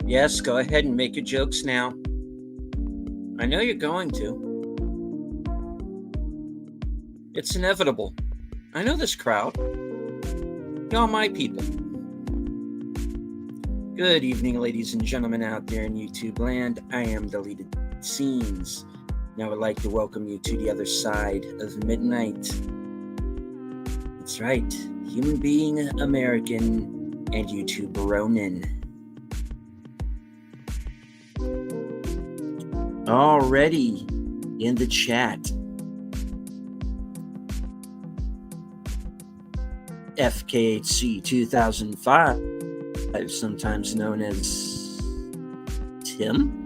Yes, go ahead and make your jokes now. I know you're going to. It's inevitable. I know this crowd. Y'all my people. Good evening, ladies and gentlemen out there in YouTube land. I am Deleted Scenes. Now I'd like to welcome you to the other side of midnight. That's right, human being American and YouTube Ronin. Already in the chat. FKHC 2005, sometimes known as Tim.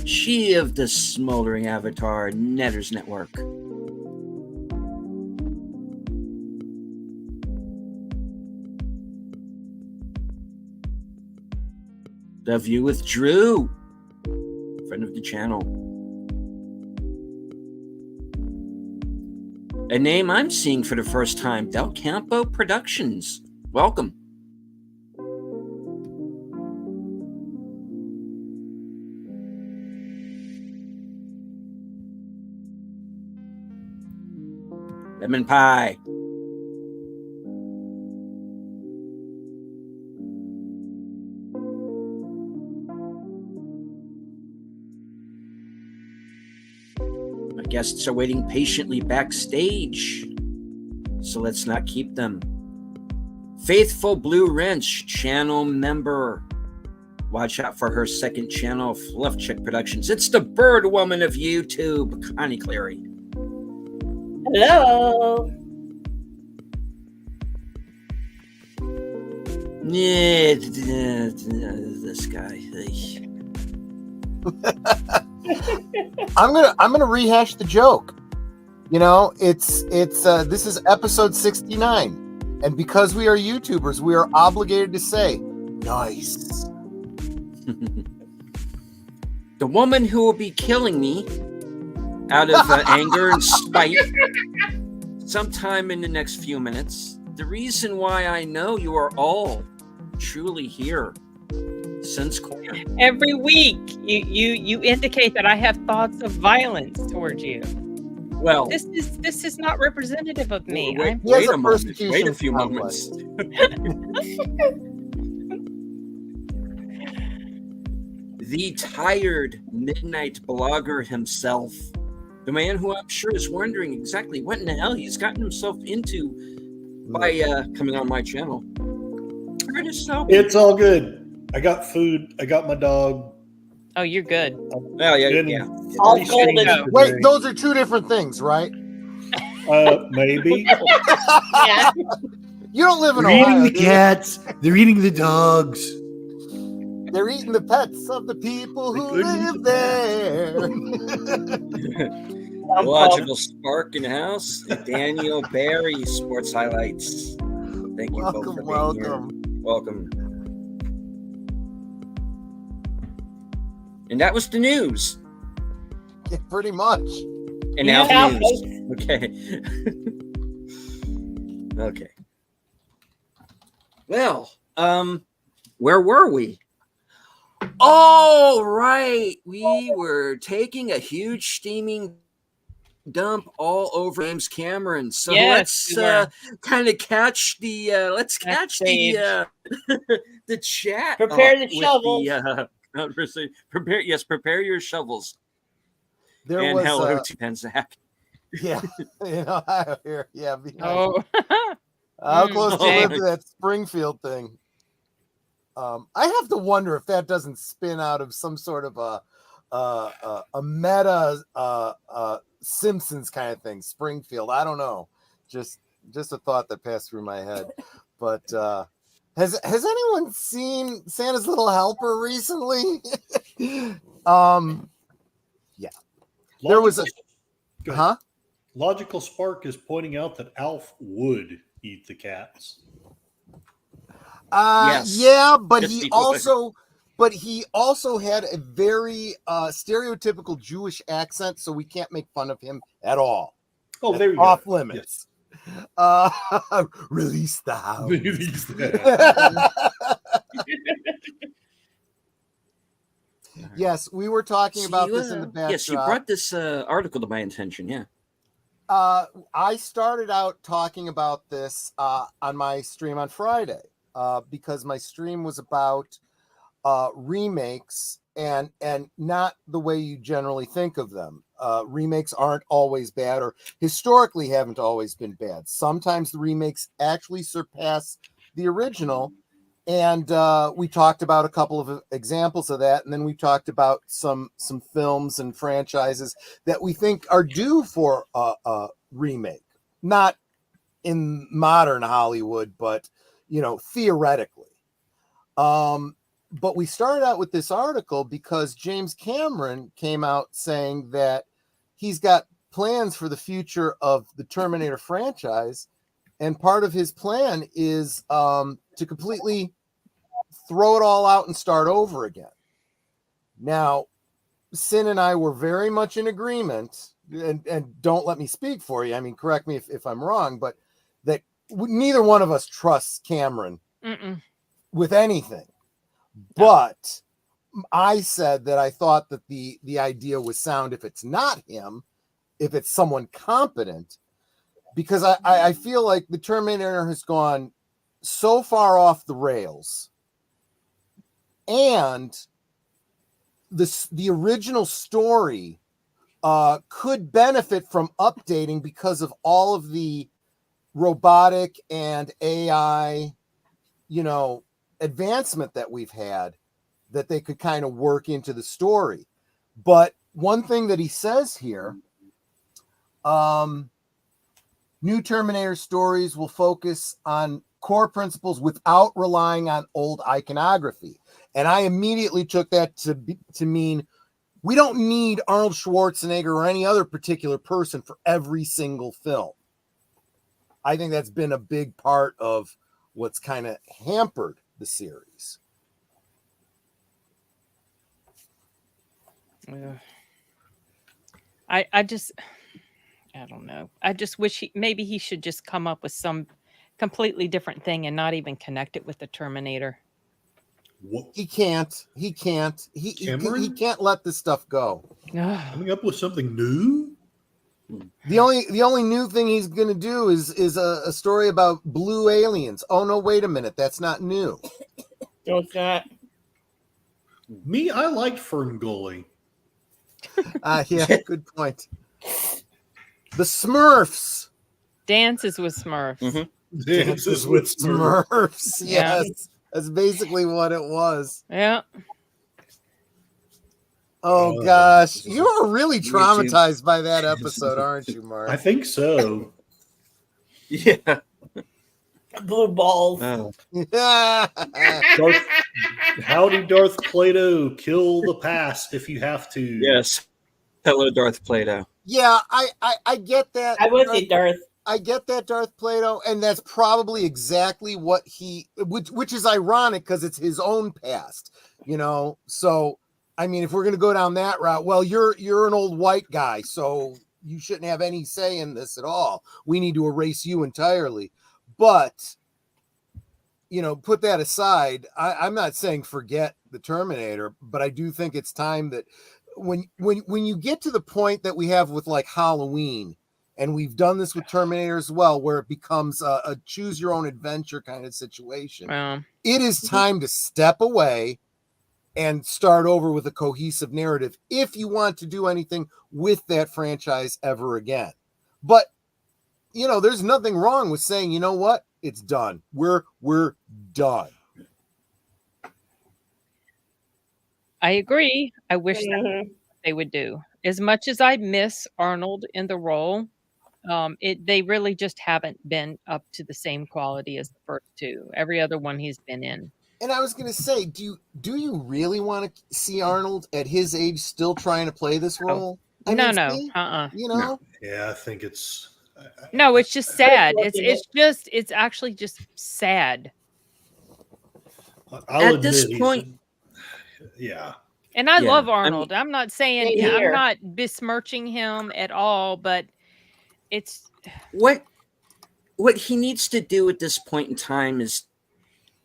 She of the smoldering avatar Netters Network. The View with Drew, friend of the channel. A name I'm seeing for the first time, Del Campo Productions. Welcome. Lemon Pie. My guests are waiting patiently backstage, so let's not keep them. Faithful Blue Wrench, channel member. Watch out for her second channel, Fluff Chick Productions. It's the Bird Woman of YouTube, Connie Cleary. Hello. Yeah, this guy. I'm gonna rehash the joke. You know, it's this is episode 69, and because we are YouTubers, we are obligated to say nice. The woman who will be killing me out of anger and spite sometime in the next few minutes. The reason why I know you are all truly here since corner. Every week, you indicate that I have thoughts of violence towards you. Well, This is not representative of me. wait, I'm- He has wait a a moment. persecution Wait a few complex. moments. The tired midnight blogger himself, the man who I'm sure is wondering exactly what in the hell he's gotten himself into by coming on my channel. Curtis Selby. It's all good. I got food. I got my dog. Oh, you're good. Oh, yeah. All Pretty golden. strange Wait, today. those are two different things, right? Maybe. Yeah. You don't live in They're Ohio. eating the do you? cats. They're eating the dogs. They're eating the pets of the people who live there. Logical Spark in the house. Daniel Barry, Sports Highlights. Thank you both for being here. Welcome. And that was the news. Yeah, pretty much. And now Yeah. the news. Okay. Okay. Well, where were we? Oh, right. We were taking a huge steaming dump all over James Cameron. So Yes, we were. let's kind of catch the Backstage. the chat. Prepare up the with shovels. Prepare your shovels. There And was hello to Penzac. yeah, in Ohio here. Yeah, be nice. Oh. How close do you live Oh. to that Springfield thing? I have to wonder if that doesn't spin out of some sort of a meta Simpsons kind of thing. Springfield. I don't know. Just a thought that passed through my head. But has anyone seen Santa's Little Helper recently? There was a Go ahead. huh? Logical Spark is pointing out that Alf would eat the cats. Yes. Yeah, but Yes, he he also had a very stereotypical Jewish accent, so we can't make fun of him at all. Oh, there you go. Off limits. Release the house. Yes. Yes, we were talking about this in the backdrop. Yes, you brought this article to my attention. Yeah. I started out talking about this on my stream on Friday because my stream was about remakes and not the way you generally think of them. Remakes aren't always bad, or historically haven't always been bad. Sometimes the remakes actually surpass the original. And we talked about a couple of examples of that, and then we talked about some films and franchises that we think are due for a remake, not in modern Hollywood, but theoretically. But we started out with this article because James Cameron came out saying that he's got plans for the future of the Terminator franchise, and part of his plan is to completely throw it all out and start over again. Now, Sin and I were very much in agreement, and don't let me speak for you. I mean, correct me if I'm wrong, but that neither one of us trusts Cameron with anything. But I said that I thought that the idea was sound if it's not him, if it's someone competent, because I feel like the Terminator has gone so far off the rails, and the original story could benefit from updating because of all of the robotic and AI, advancement that we've had, that they could kind of work into the story. But one thing that he says here, new Terminator stories will focus on core principles without relying on old iconography. And I immediately took that to mean we don't need Arnold Schwarzenegger or any other particular person for every single film. I think that's been a big part of what's kind of hampered the series. I don't know. I just wish maybe he should just come up with some completely different thing and not even connect it with the Terminator. What? He can't. He can't let this stuff go. Coming up with something new? The only new thing he's going to do is a story about blue aliens. Oh no, wait a minute, that's not new. No, it's not. Me, I liked Ferngully. Yeah, good point. The Smurfs. Dances with Smurfs. Mm-hmm. Dances with Smurfs. Yeah. Yes, that's basically what it was. Yeah. Oh gosh, you are really traumatized by that episode, aren't you, Mark? I think so. Yeah. Blue balls. Oh. Howdy, Darth Plato. Kill the past if you have to. Yes. Hello, Darth Plato. Yeah, I get that. I would say Darth. I get that, Darth Plato, and that's probably exactly what which is ironic because it's his own past, So, I mean, if we're going to go down that route, well, you're an old white guy, so you shouldn't have any say in this at all. We need to erase you entirely. But, put that aside. I'm not saying forget the Terminator, but I do think it's time that when you get to the point that we have with like Halloween, and we've done this with Terminator as well, where it becomes a choose your own adventure kind of situation. It is time to step away and start over with a cohesive narrative if you want to do anything with that franchise ever again. But, there's nothing wrong with saying, you know what? It's done. We're done. I agree. I wish that's what they would do. As much as I miss Arnold in the role, they really just haven't been up to the same quality as the first two. Every other one he's been in. And I was going to say, do you really want to see Arnold at his age still trying to play this role? No. Yeah, I think it's. No, it's just sad. It's actually just sad. At this point, yeah. And I love Arnold. I'm not saying I'm not besmirching him at all, but it's what he needs to do at this point in time is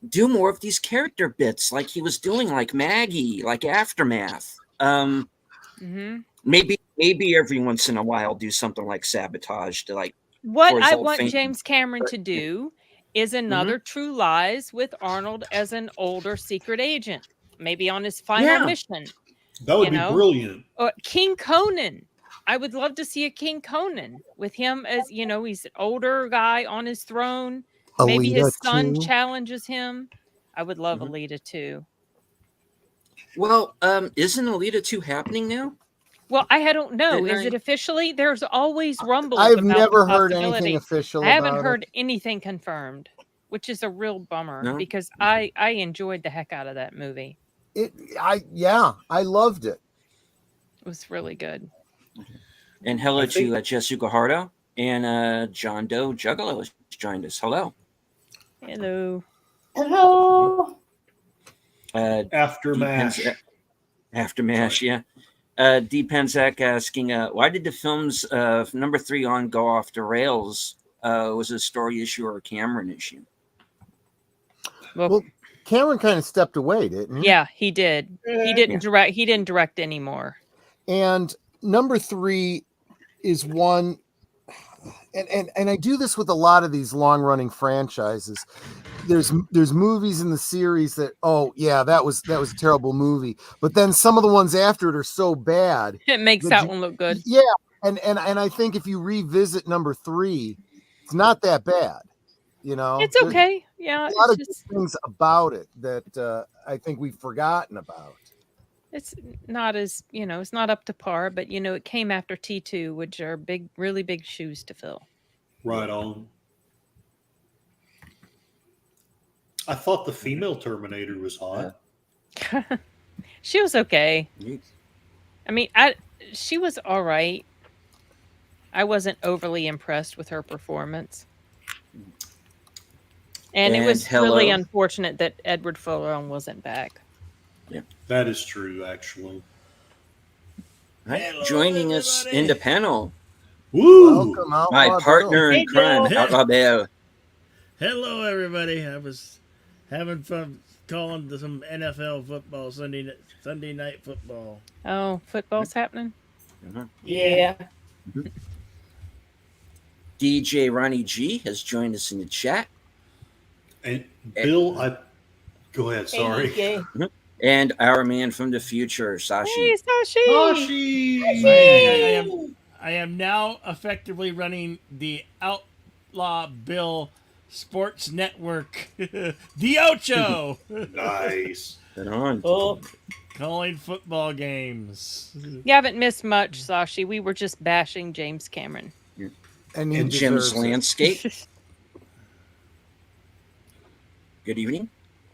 do more of these character bits like he was doing, like Maggie, like Aftermath. Hmm. Maybe every once in a while do something like Sabotage to like What for his I old want fame. James Cameron to do is another True Lies with Arnold as an older secret agent, maybe on his final Yeah. mission. That would You be know? brilliant. Or King Conan. I would love to see a King Conan with him as, he's an older guy on his throne. Maybe Alita his son 2. challenges him. I would love Mhm. Alita too. Well, isn't Alita 2 happening now? Well, I don't know. Didn't Is I- it officially? There's always rumbles I've about never the heard possibility. anything official I haven't about heard anything confirmed, which is a real bummer No? because I enjoyed the heck out of that movie. it. I loved it. It was really good. And hello I think- to Jessica Hardo and John Doe Juggalo has joined us. Hello. Hello. Hello. After MASH. After MASH, yeah. D. Penzak asking, why did the film's number 3 on go off the rails? Was it a story issue or a Cameron issue? Well, Cameron kind of stepped away, didn't he? Yeah, he did. He didn't Yeah. direct. He didn't direct anymore. And number 3 is one, and I do this with a lot of these long running franchises. There's movies in the series that, oh yeah, that was a terrible movie, but then some of the ones after it are so bad. It makes Did that you- one look good. Yeah, and I think if you revisit number 3, it's not that bad. It's There's okay. Yeah, a lot of it's good just things about it that I think we've forgotten about. it's not as it's not up to par. But it came after T2, which are really big shoes to fill. Right on. I thought the female Terminator was hot. She was okay. You- I mean, she was all right. I wasn't overly impressed with her performance. And it was really hello. unfortunate that Edward Furlong wasn't back. That is true, actually. Right. Hello, Joining us in everybody. the panel, Woo! Welcome, Outlaw my Bill. partner in Hey, crime, Bill. Outlaw Bill. Hello, everybody. I was having fun calling some NFL football Sunday night football. Oh, football's happening? Yeah. DJ Ronnie G has joined us in the chat, And Bill, go ahead. Sorry. Hey, and our man from the future, Sashi. Hey, Sashi! Sashi! I am now effectively running the Outlaw Bill Sports Network, the Ocho, Nice. Right on. Oh, calling football games. You haven't missed much, Sashi. We were just bashing James Cameron. And he And Jim's deserves it. Landscape. Good evening.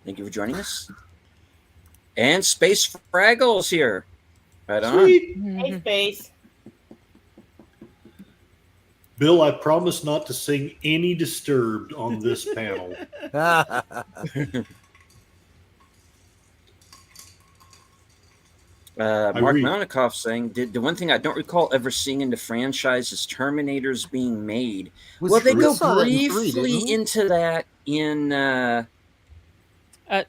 Thank you for joining us. And Space Fraggles here. Right on. Sweet. hey, Space. Bill, I promise not to sing any Disturbed on this panel. Mark read. Mounikoff saying, the one thing I don't recall ever seeing in the franchise is Terminators being made. Was- Well, they we go saw that in 3, briefly didn't we? into that in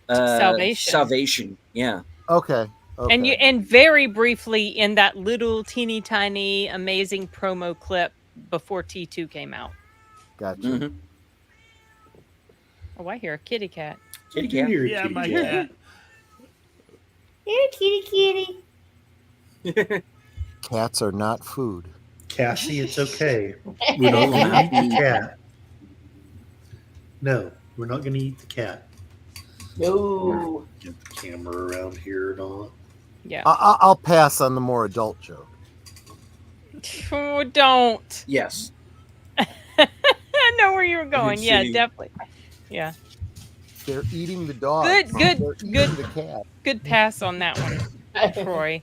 Salvation. Salvation, yeah. Okay. And very briefly in that little teeny tiny amazing promo clip before T2 came out. Gotcha. Mhm. Oh, I hear a kitty cat. Kitty Get cat. here, Yeah, kitty my cat. cat. Here, kitty. Cats are not food. Cassie, it's okay. We're not going to eat the cat. No, we're not going to eat the cat. No. Get the camera around here and all. Yeah. I'll pass on the more adult joke. Oh, don't. Yes. I know where you were going. can Yeah, see. definitely. Yeah. They're eating the dog. Good, They're good, eating good. the cat. Good pass on that one, Troy.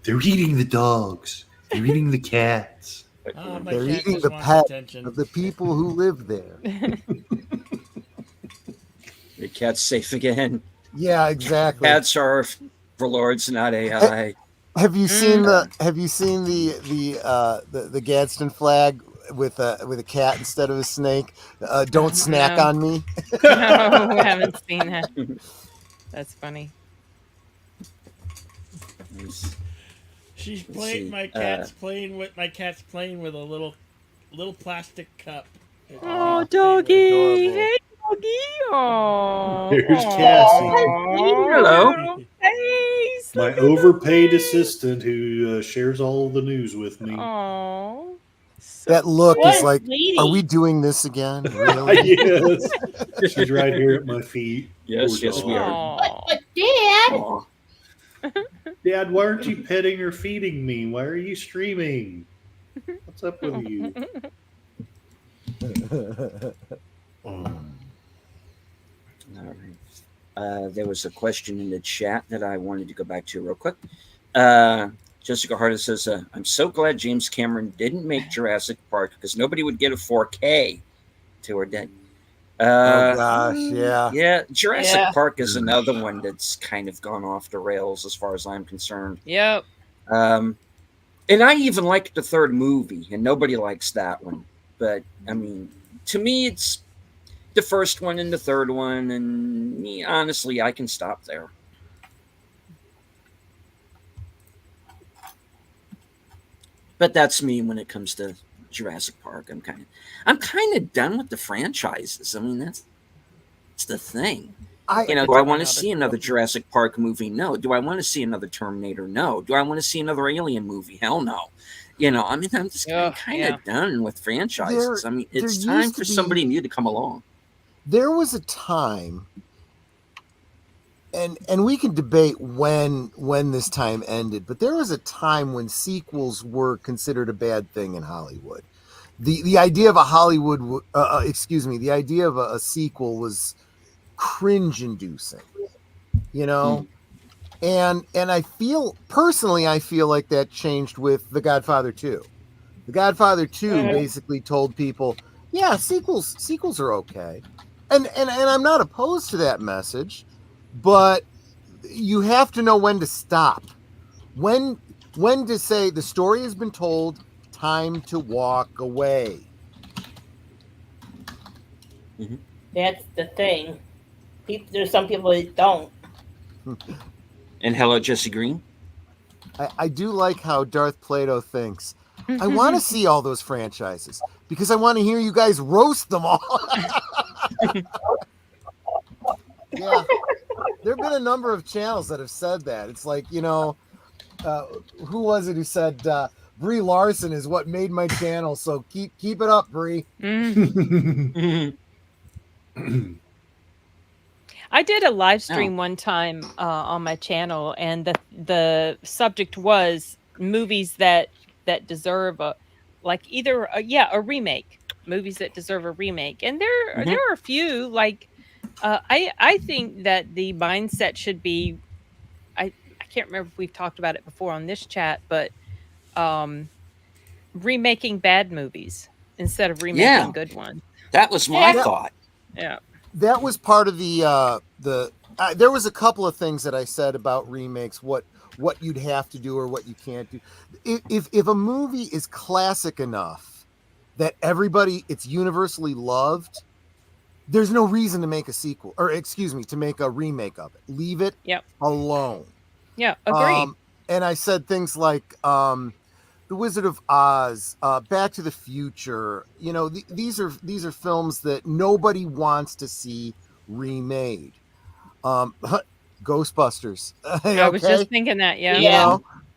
They're eating the dogs. They're eating the cats. Oh, my They're cat eating just the wants pet attention. of the people who live there. The cat's safe again. Yeah, exactly. Cats are overlords, not AI. Have you seen the Gadsden flag with a cat instead of a snake? Don't snack No. on me. No, I haven't seen that. That's funny. She's Let's playing. see, My cat's playing with a little plastic cup. Oh, She's playing with it. doggy. adorable. Hey, doggy. Oh. There's Cassie, Hello. Hey, my look at the overpaid face. assistant who shares all the news with me. Oh. That look What is a like, sweetie. are we doing this again? Really? Yes, she's right here at my feet. Yes, Poor yes, we dog. are. Aw. But Dad, Aw. Dad, why aren't you petting or feeding me? Why are you streaming? What's up with you? All right. There was a question in the chat that I wanted to go back to real quick. Jessica Harder says, I'm so glad James Cameron didn't make Jurassic Park because nobody would get a 4K to her day. Oh gosh, yeah. Yeah, Jurassic Yeah. Park is another one that's kind of gone off the rails as far as I'm concerned. Yep. And I even liked the third movie, and nobody likes that one. But, I mean, to me, it's the first one and the third one, and honestly, I can stop there. But that's me when it comes to Jurassic Park. I'm kind of done with the franchises. I mean, that's the thing. Do I want to see another Jurassic Park movie? No. Do I want to see another Terminator? No. Do I want to see another Alien movie? Hell no. I mean, I'm just kind of done with franchises. I mean, it's time for somebody new to come along. There was a time, and we can debate when this time ended, but there was a time when sequels were considered a bad thing in Hollywood. The idea of the idea of a sequel was cringe-inducing, and I feel like that changed with The Godfather 2. The Godfather 2 basically told people, yeah, sequels are okay. And I'm not opposed to that message, but you have to know when to stop. When to say the story has been told, time to walk away. Mm-hmm. that's the thing. There's some people that don't. And hello, Jesse Green. I do like how Darth Plato thinks. I want to see all those franchises because I want to hear you guys roast them all. Yeah, there have been a number of channels that have said that. It's like, who was it who said Brie Larson is what made my channel, so keep it up, Brie. I did a live stream one time on my channel, and the subject was movies that deserve a remake. Movies that deserve a remake, and there are a few. Like I think that the mindset should be. I can't remember if we've talked about it before on this chat, but remaking bad movies instead of remaking good ones. That was my thought. Yeah. That was part of the there was a couple of things that I said about remakes, what you'd have to do or what you can't do. If a movie is classic enough that it's universally loved, there's no reason to make a sequel, or to make a remake of it. Leave it alone. Yeah, agree. And I said things like The Wizard of Oz, Back to the Future. These are films that nobody wants to see remade. Ghostbusters. I was just thinking that.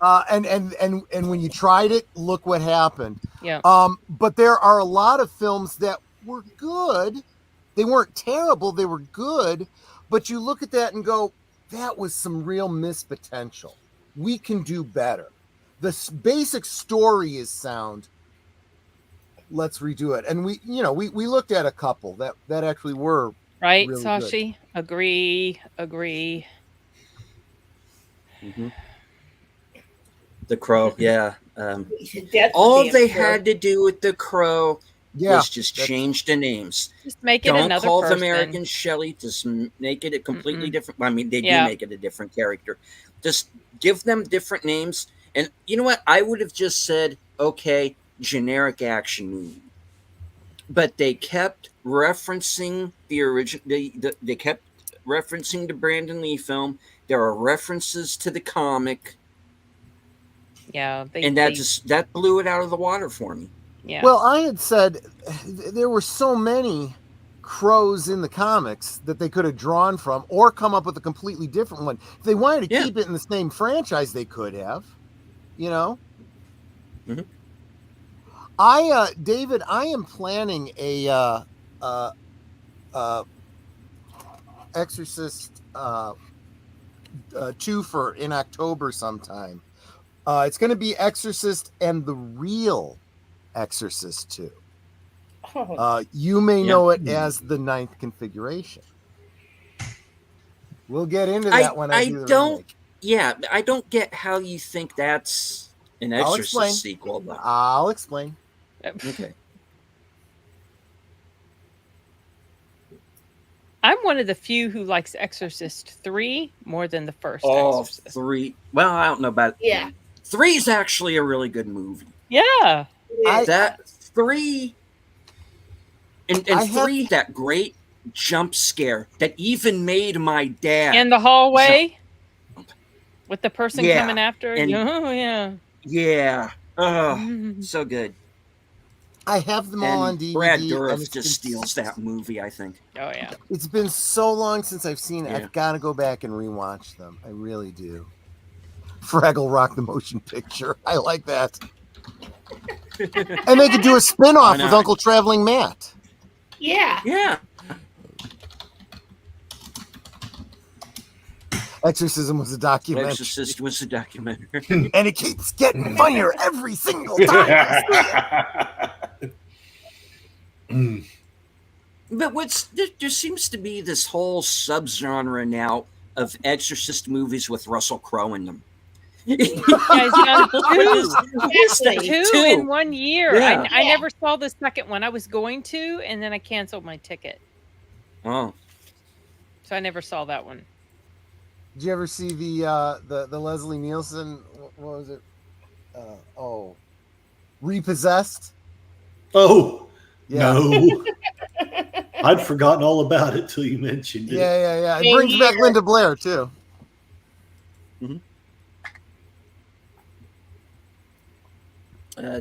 And when you tried it, look what happened. Yeah. But there are a lot of films that were good. They weren't terrible. They were good. But you look at that and go, that was some real missed potential. We can do better. The basic story is sound. Let's redo it. And we looked at a couple that actually were right, really Sashi. good. Agree. Mm-hmm. The Crow, yeah. That's All the they damn had to do with The Crow was just that's- change the names. Just make it Don't another call person. them Eric and Shelley. Just make it a completely different. I mean, they do Yeah. make it a different character. Just give them different names. And you know what? I would have just said, okay, generic action movie. But they kept referencing the original. They kept referencing the Brandon Lee film. There are references to the comic. Yeah, and that blew it out of the water for me. yeah. Well, I had said there were so many crows in the comics that they could have drawn from or come up with a completely different one. If they wanted to Yeah. keep it in the same franchise, they could have, you know. Mhm. David, I am planning a Exorcist twofer in October sometime. It's going to be Exorcist and the Real Exorcist 2. You may know it as the Ninth Configuration. We'll get into that when I do the remake. Yeah, I don't get how you think that's an I'll Exorcist explain. sequel, though. I'll explain. Okay. I'm one of the few who likes Exorcist 3 more than the first Oh, Exorcist. 3. Well, I don't know about it. Yeah. 3 is actually a really good movie. Yeah. That 3 and I have- 3, that great jump scare that even made my dad. In the hallway with the person Yeah, coming after. and- Oh, yeah. Yeah. Oh, Mhm. so good. I have them all on And DVD. Brad and Dourif it's just been- steals that movie, I think. Oh, yeah. It's been so long since I've seen it. Yeah. I've got to go back and rewatch them. I really do. Fraggle Rock the motion picture. I like that. And they could do a spin-off Why with not? Uncle Traveling Matt. Yeah. Yeah. Exorcism was a documentary. Exorcist was a documentary. And it keeps getting funnier every single time I see it. Mm. But there seems to be this whole subgenre now of Exorcist movies with Russell Crowe in them. Guys, done Exactly. two in 1 year. Yeah. I never saw the second one. I was going to, and then I canceled my ticket. Oh, So I never saw that one. Did you ever see the Leslie Nielsen? What was it? Repossessed. Oh, Yeah, no. I'd forgotten all about it till you mentioned it. yeah. It Same brings back here. Linda Blair too.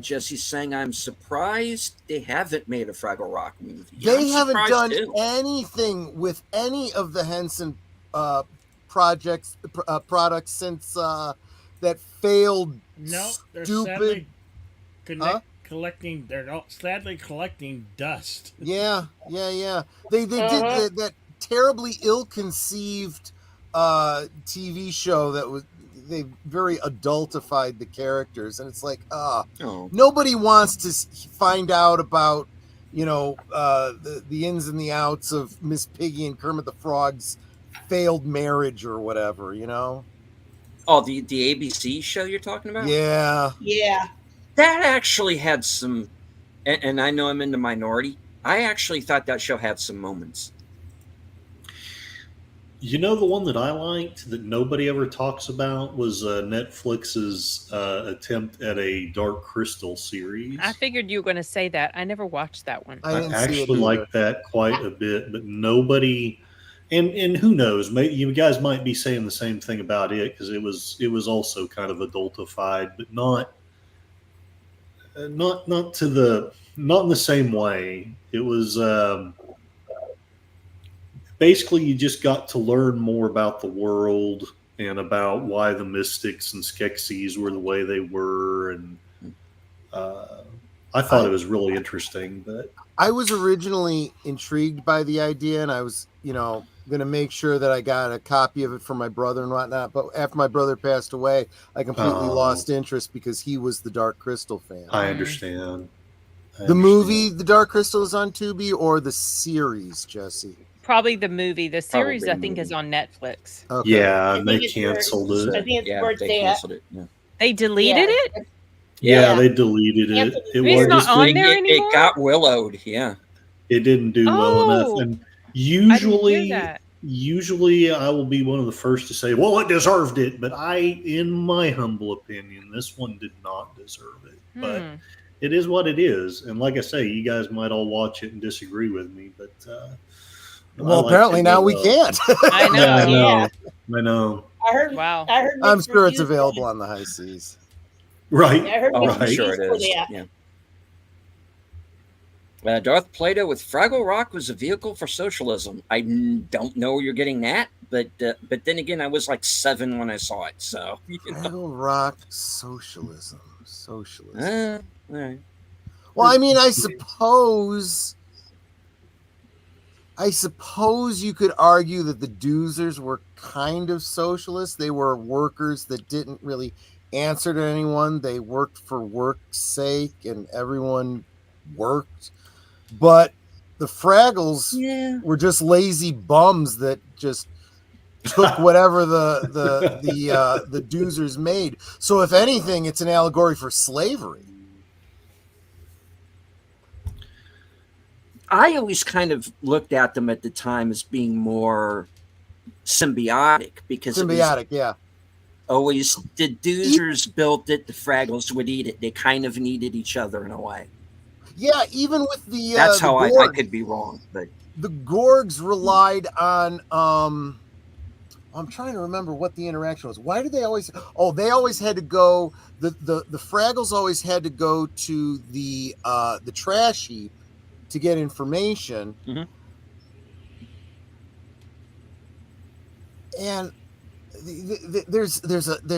Jesse's saying, I'm surprised they haven't made a Fraggle Rock movie. They I'm haven't surprised done too. anything with any of the Henson products since that failed. No, they're Stupid. sadly collecting. They're sadly collecting dust. Yeah. They Uh-huh. did that terribly ill-conceived TV show that was. They very adultified the characters, and it's like, Oh, nobody wants to find out about, the ins and the outs of Miss Piggy and Kermit the Frog's failed marriage or whatever, oh, the ABC show you're talking about? Yeah. Yeah. That actually had some, and I know I'm in the minority. I actually thought that show had some moments. You know, the one that I liked that nobody ever talks about was Netflix's attempt at a Dark Crystal series. I figured you were going to say that. I never watched that one. I I didn't see it actually either. like that quite a bit, but nobody, and who knows, maybe you guys might be saying the same thing about it because it was also kind of adultified, but not in the same way. It was basically you just got to learn more about the world and about why the Mystics and Skeksis were the way they were, and I thought it was really interesting. But I was originally intrigued by the idea, and I was, going to make sure that I got a copy of it for my brother and whatnot. But after my brother passed away, I completely Oh. lost interest because he was the Dark Crystal fan. I understand. The movie, The Dark Crystal, is on Tubi, or the series, Jesse? Probably the movie. The series, Probably I think, movie. is on Netflix. Okay. Yeah, I and they think it's where- canceled I it. think it's Yeah, where they they canceled it. Yeah. They deleted Yeah. it? Yeah, they deleted it. Canceled It it. It's was not on there It anymore? got willowed. Yeah. it didn't do well enough. Oh. And I didn't hear usually that. I will be one of the first to say, well, it deserved it. But in my humble opinion, this one did not deserve it. But Hmm. it is what it is. And like I say, you guys might all watch it and disagree with me, but Well, I liked apparently it now real we well. can't. I know. Yeah, Yeah. I know. I heard. Wow. I heard. I'm mixed sure it's reviews available on on the high seas. Right. I heard Oh, good I'm sure reviews it for is. that. Yeah. Darth Plato with Fraggle Rock was a vehicle for socialism. I don't know where you're getting that, but then again, I was like 7 when I saw it, so Fraggle Rock socialism. Socialism. all right. Well, I mean, I suppose you could argue that the Doozers were kind of socialist. They were workers that didn't really answer to anyone. They worked for work's sake, and everyone worked. But the Fraggles were just lazy bums that just took whatever the Doozers made. So, if anything, it's an allegory for slavery. I always kind of looked at them at the time as being more symbiotic because it was Yeah. always the Doozers built it, the Fraggles would eat it. They kind of needed each other in a way. Yeah, even with the That's the how I Gorg, could be wrong, but the Gorgs relied on I'm trying to remember what the interaction was. Why did they always they always had to go the Fraggles always had to go to the trash heap to get information. Mhm. And there's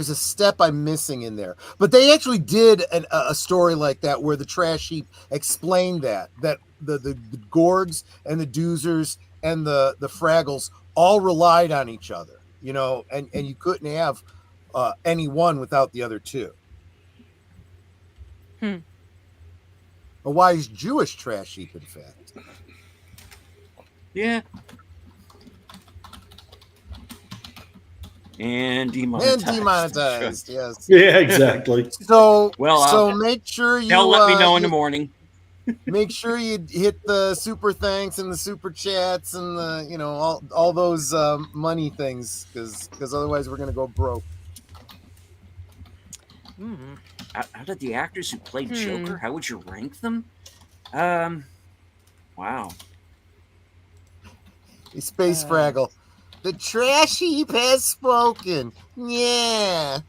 a step I'm missing in there, but they actually did a story like that where the trash heap explained that the Gorgs and the Doozers and the Fraggles all relied on each other, you know, and you couldn't have any one without the other two. A wise Jewish trash heap, in fact. yeah. And demonetized. Yes. Yeah, exactly. So Well, make sure you They'll let me know in the morning. make sure you hit the super thanks and the super chats and the all those money things because otherwise we're gonna go broke. Out of the actors who played Joker, how would you rank them? Wow. Space Fraggle. The trash heap has spoken. Yeah.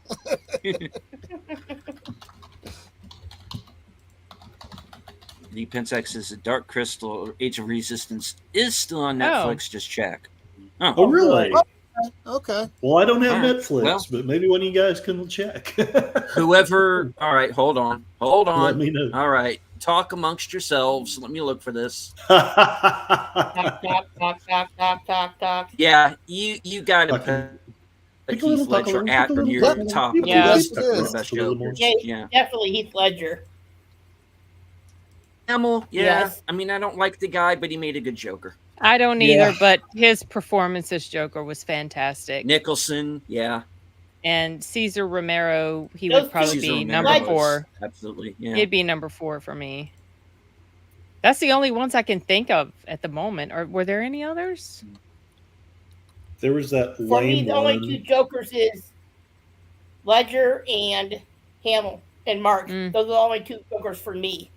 The Pensex says that Dark Crystal or Age of Resistance is still on Netflix. Just check. Oh, really? Okay. Well, I don't have All right. Netflix, Well- but maybe one of you guys can check. Whoever. All right, hold on. Let me know. All right, talk amongst yourselves. Let me look for this. Talk, talk. Yeah, you got to Talking- put Pick a little, Heath Ledger talk a at little, near talk a the little. top. Yeah. Of the It list is. of the best A little more. Jokers. Yeah, Yeah. definitely Heath Ledger. Hamill, yeah. Yes. I mean, I don't like the guy, but he made a good Joker. I don't Yeah. either, but his performance as Joker was fantastic. Nicholson, yeah. And Cesar Romero, he Those would probably Cesar be Romero number was 4. Absolutely, yeah. He'd be number 4 for me. That's the only ones I can think of at the moment. Or were there any others? There was that For me, lame the only one. two Jokers is Ledger and Hamill and Mark. Mm. Those are the only two Jokers for me.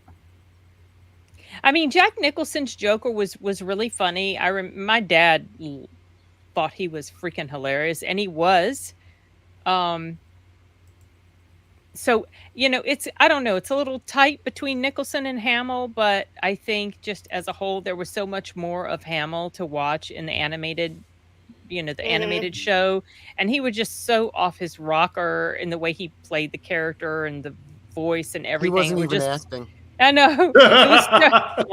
I mean, Jack Nicholson's Joker was really funny. My dad thought he was freaking hilarious, and he was. So it's I don't know. It's a little tight between Nicholson and Hamill, but I think just as a whole, there was so much more of Hamill to watch in the animated, animated show, and he was just so off his rocker in the way he played the character and the voice and He everything. wasn't It even was acting. I know.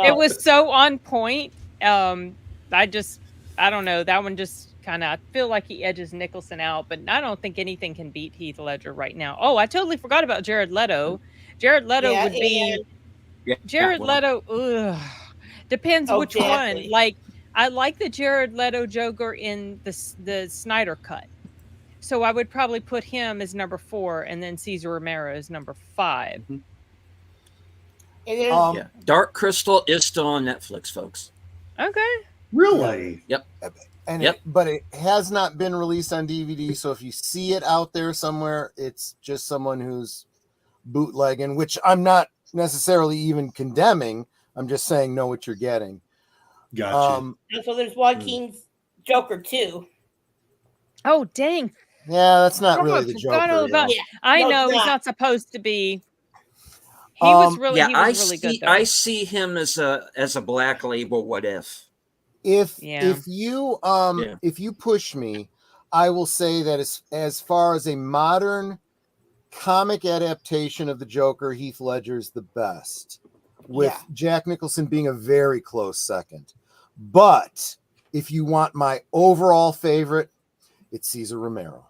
It was so on point. I don't know. That one just kind of, I feel like he edges Nicholson out, but I don't think anything can beat Heath Ledger right now. Oh, I totally forgot about Jared Leto. Jared Leto Yeah, would be, Yeah, Jared well, Leto, depends Oh, which exactly. one. Like, I like the Jared Leto Joker in the Snyder cut. So I would probably put him as number 4 and then Cesar Romero as number 5. And there's Yeah. Dark Crystal is still on Netflix, folks. Okay. Really? And Yep. but it has not been released on DVD, so if you see it out there somewhere, it's just someone who's bootlegging, which I'm not necessarily even condemning. I'm just saying know what you're getting. Gotcha. so there's Joaquin's Joker too. Oh, dang. Yeah, that's not Oh, really I the forgot all Joker. about. Yeah. I No, know it's he's not. not supposed to be. He was really, Yeah, he was really good though. I see him as a black label. What if? Yeah. If you push me, I will say that as far as a modern comic adaptation of the Joker, Heath Ledger's the best, with Yeah. Jack Nicholson being a very close second. But if you want my overall favorite, it's Cesar Romero.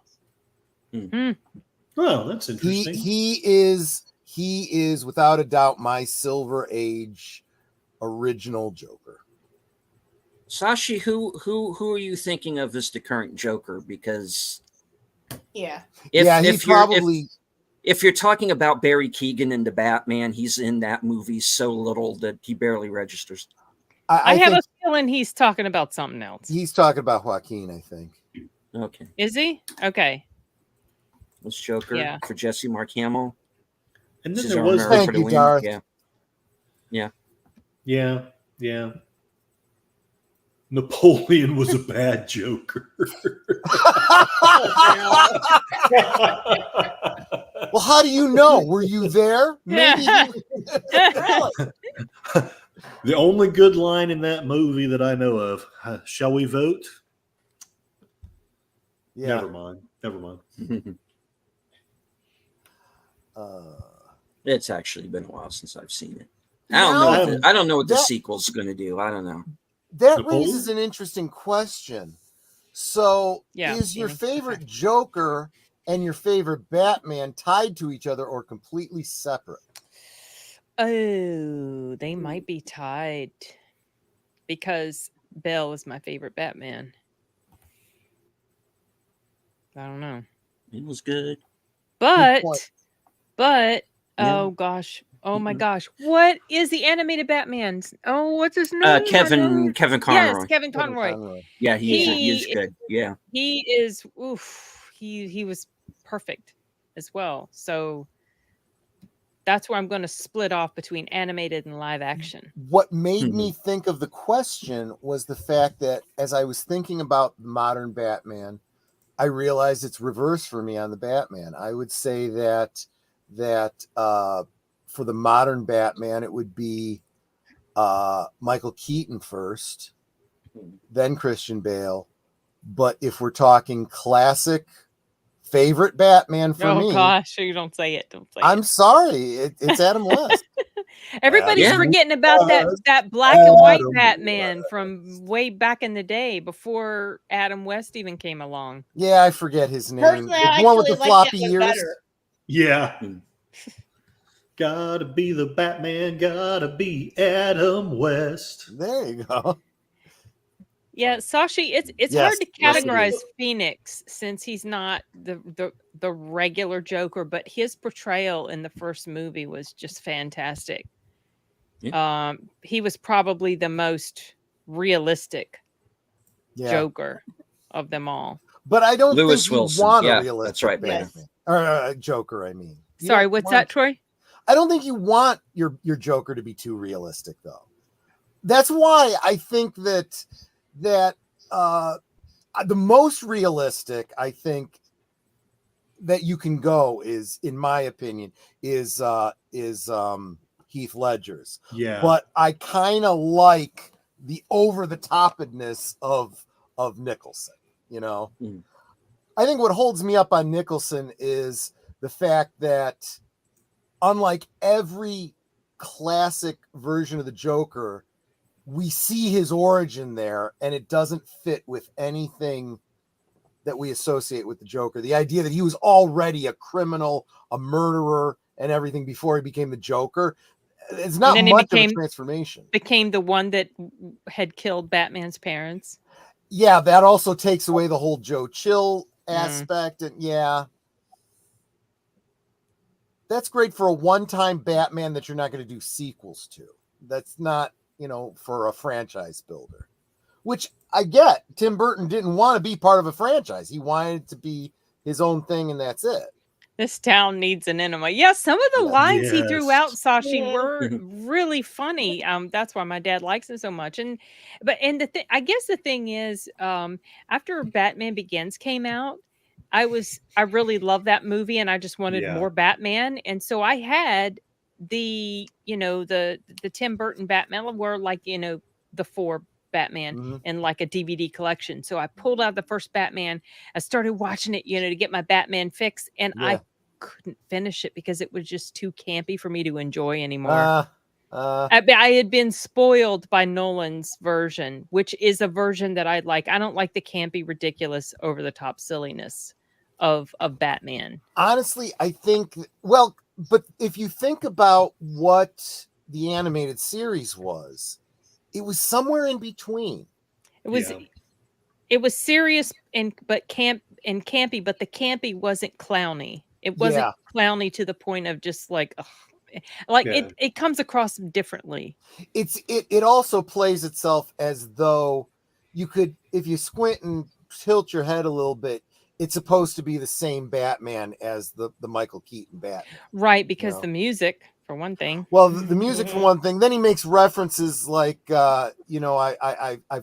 Oh, that's interesting. He is without a doubt my Silver Age original Joker. Sashi, who are you thinking of as the current Joker? Because Yeah. if you're talking about Barry Keoghan in the Batman, he's in that movie so little that he barely registers. I have think a feeling he's talking about something else. he's talking about Joaquin, I think. Okay, Is he? Okay. that's Joker Yeah. for Jesse Mark Hamill. And then Cesar there was Romero Thank for the you, win. Darth. yeah. Napoleon was a bad Joker. Well, how do you know? Were you there? Maybe. The only good line in that movie that I know of, shall we vote? Yeah. Never mind. It's actually been a while since I've seen it. No, I don't know what the that- sequel's going to do. I don't know. That Napoleon? raises an interesting question. So, Yeah, is your yeah, favorite Joker and your favorite Batman tied to each other or completely separate? Oh, they might be tied because Bale is my favorite Batman. I don't know. It was good. But point. Yeah. oh gosh. Oh my gosh. What is the animated Batman? Oh, what's his name? I know. Kevin Conroy. Yes, Kevin Kevin Conroy. Conroy. Yeah, he is He- good. Yeah. He is he was perfect as well. So that's where I'm going to split off between animated and live action. What made me think of the question was the fact that as I was thinking about modern Batman, I realized it's reverse for me on the Batman. I would say that for the modern Batman, it would be Michael Keaton first, then Christian Bale. But if we're talking classic favorite Batman for me, Gosh, you don't say it. Don't say I'm it. sorry, it's Adam West. Everybody's Yeah. forgetting about that black and white Adam Batman from way back in the day before Adam West even came along. Yeah, I forget his name. Personally, I The one with the actually like floppy that one ears. better. Yeah. Hmm. Gotta be the Batman, gotta be Adam West. There you go. Yeah, Sashi, it's Yes, hard to yes, it categorize is. Phoenix since he's not the regular Joker, but his portrayal in the first movie was just fantastic. He was probably the most realistic Yeah. Joker of them all. But I don't Lewis think you Wilson. want Yeah, a realistic that's right, Batman. Joker, I mean. You Sorry, don't what's want- that, Troy? I don't think you want your Joker to be too realistic, though. That's why I think that the most realistic I think that you can go is, in my opinion, is Heath Ledger's. Yeah. But I kind of like the over the topness of Nicholson. You know, Mm. I think what holds me up on Nicholson is the fact that, unlike every classic version of the Joker, we see his origin there, and it doesn't fit with anything that we associate with the Joker. The idea that he was already a criminal, a murderer, and everything before he became the Joker, it's not then he much of became- a transformation. Became the one that had killed Batman's parents. Yeah, that also takes away the whole Joe Chill Mm. aspect, and yeah. That's great for a one-time Batman that you're not going to do sequels to. That's not, for a franchise builder. Which I get. Tim Burton didn't want to be part of a franchise. He wanted it to be his own thing, and that's it. This town needs an enema. Yeah, some of the Yeah. lines he threw out, Yes. Sashi, Yeah. were really funny. That's why my dad likes it so much. I guess the thing is, after Batman Begins came out, I really loved that movie, and I just wanted Yeah. more Batman, and so I had the Tim Burton Batman, were like the 4 Batman Mhm. in like a DVD collection. So I pulled out the first Batman, I started watching it, to get my Batman fix, and Yeah. I couldn't finish it because it was just too campy for me to enjoy anymore. I had been spoiled by Nolan's version, which is a version that I like. I don't like the campy, ridiculous, over the top silliness of Batman. Honestly, I think, well, but if you think about what the animated series was, it was somewhere in between. It was Yeah. it was serious and campy, but the campy wasn't clowny. It wasn't Yeah. clowny to the point of just like ugh. Like Yeah. it comes across differently. It also plays itself as though you could, if you squint and tilt your head a little bit, it's supposed to be the same Batman as the Michael Keaton Batman. Right, because No. the music, for one thing. Well, the music for one thing. Then he makes references like, I've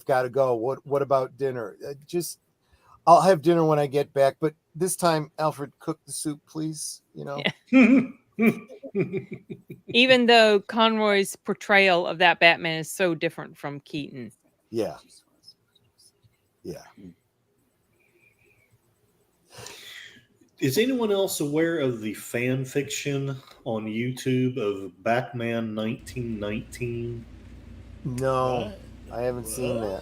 got to go. What about dinner? I'll have dinner when I get back. But this time, Alfred, cook the soup, please. Yeah. Even though Conroy's portrayal of that Batman is so different from Keaton. Yeah. Is anyone else aware of the fan fiction on YouTube of Batman 1919? No, I haven't seen that.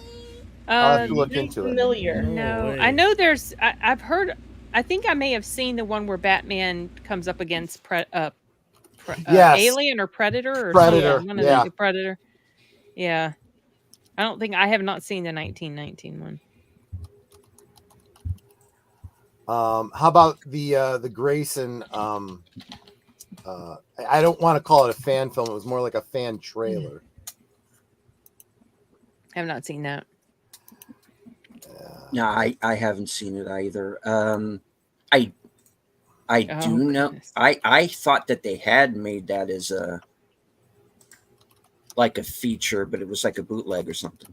I'll have to look Very into it. familiar. No, way. I know there's. I've heard. I think I may have seen the one where Batman comes up against Yes. Alien or Predator or Predator, something. One of yeah. the Predator. Yeah, I have not seen the 1919 one. How about the Grayson? I don't want to call it a fan film. It was more like a fan trailer. I have not seen that. No, I haven't seen it either. I Oh, do know. goodness. I thought that they had made that as a feature, but it was like a bootleg or something.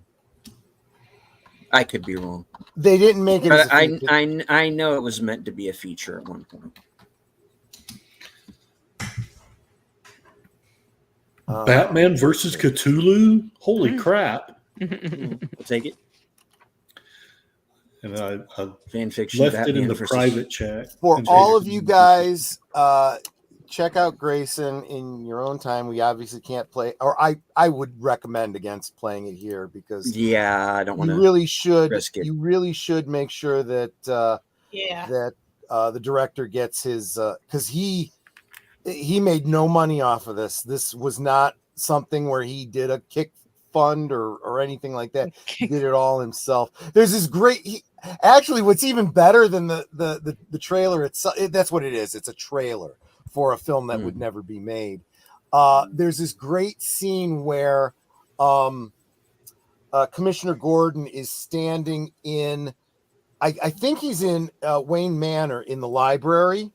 I could be wrong, They didn't make it. but As a feature. I know it was meant to be a feature at one point. Batman versus Cthulhu? Holy Mm. crap. I'll take it. And I Fan fiction. left it in Batman the versus- private chat. For all of you guys, check out Grayson in your own time. We obviously can't play, or I would recommend against playing it here because Yeah, I don't want you to. really should. risk it. You really should make sure that Yeah. the director gets his because he made no money off of this. This was not something where he did a kick fund or anything like that. He did it all himself. There's this great. Actually, what's even better than the trailer itself, that's what it is. It's a trailer for a film that would never be made. There's this great scene where Commissioner Gordon is standing in, I think he's in Wayne Manor in the library,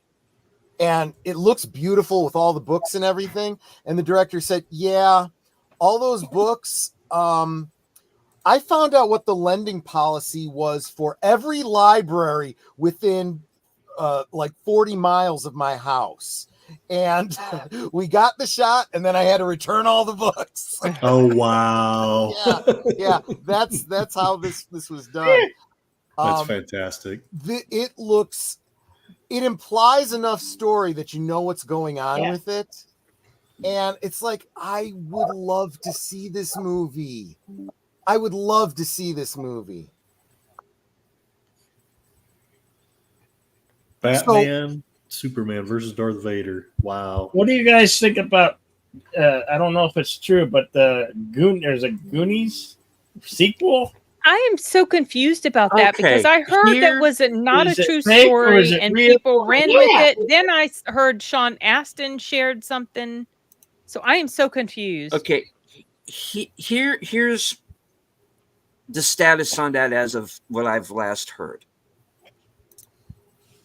and it looks beautiful with all the books and everything. And the director said, yeah, all those books, I found out what the lending policy was for every library within like 40 miles of my house. And we got the shot, and then I had to return all the books. Oh, wow. Yeah, that's how this was done. That's fantastic. It implies enough story that you know what's going on with it. And it's like, I would love to see this movie. Batman, Superman versus Darth Vader. Wow. What do you guys think about? I don't know if it's true, but there's a Goonies sequel. I am so confused about that Okay, because I heard here- that was not a Is it true fake or story is it and real? people ran Yeah. with it. Then I heard Sean Astin shared something. So I am so confused. Okay, here's the status on that as of what I've last heard.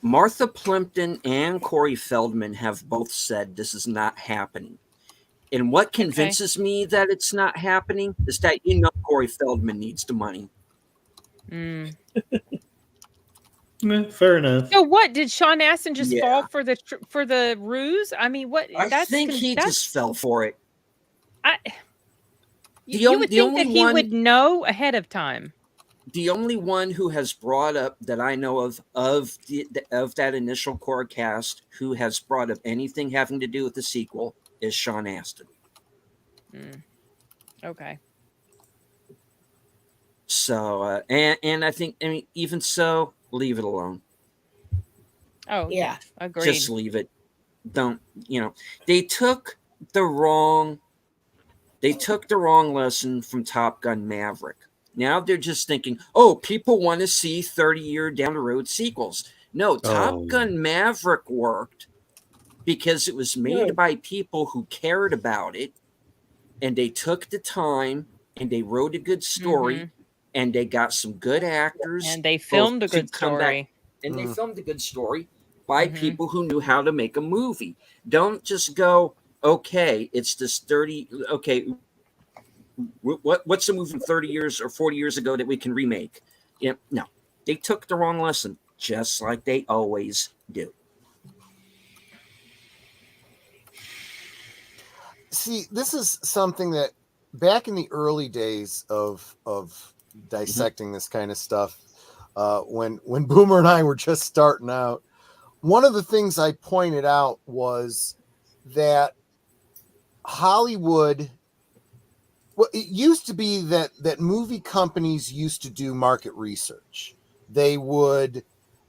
Martha Plimpton and Corey Feldman have both said this is not happening. And what convinces me that it's not happening is that Corey Feldman needs the money. Mm. Fair enough. So what did Sean Astin just Yeah. fall for the ruse? I mean, what? I think he just fell for it. You would the think only that he one- would know ahead of time. The only one who has brought up that I know of that initial core cast who has brought up anything having to do with the sequel is Sean Astin. Okay. So and I think even so, leave it alone. Oh Yeah. agreed. Just leave it. Don't they took the wrong lesson from Top Gun Maverick. Now they're just thinking, oh, people want to see 30-year down the road sequels. No, Top Gun Maverick worked because it was made by people who cared about it, and they took the time and they wrote a good story, and they got some good actors, and they filmed a to good come back. story. And they filmed a good story by people who knew how to make a movie. Don't just go, okay, it's this 30. Okay, what's the movie from 30 years or 40 years ago that we can remake? No, they took the wrong lesson, just like they always do. See, this is something that back in the early days of dissecting this kind of stuff, when Boomer and I were just starting out, one of the things I pointed out was that Hollywood, well, it used to be that movie companies used to do market research. They would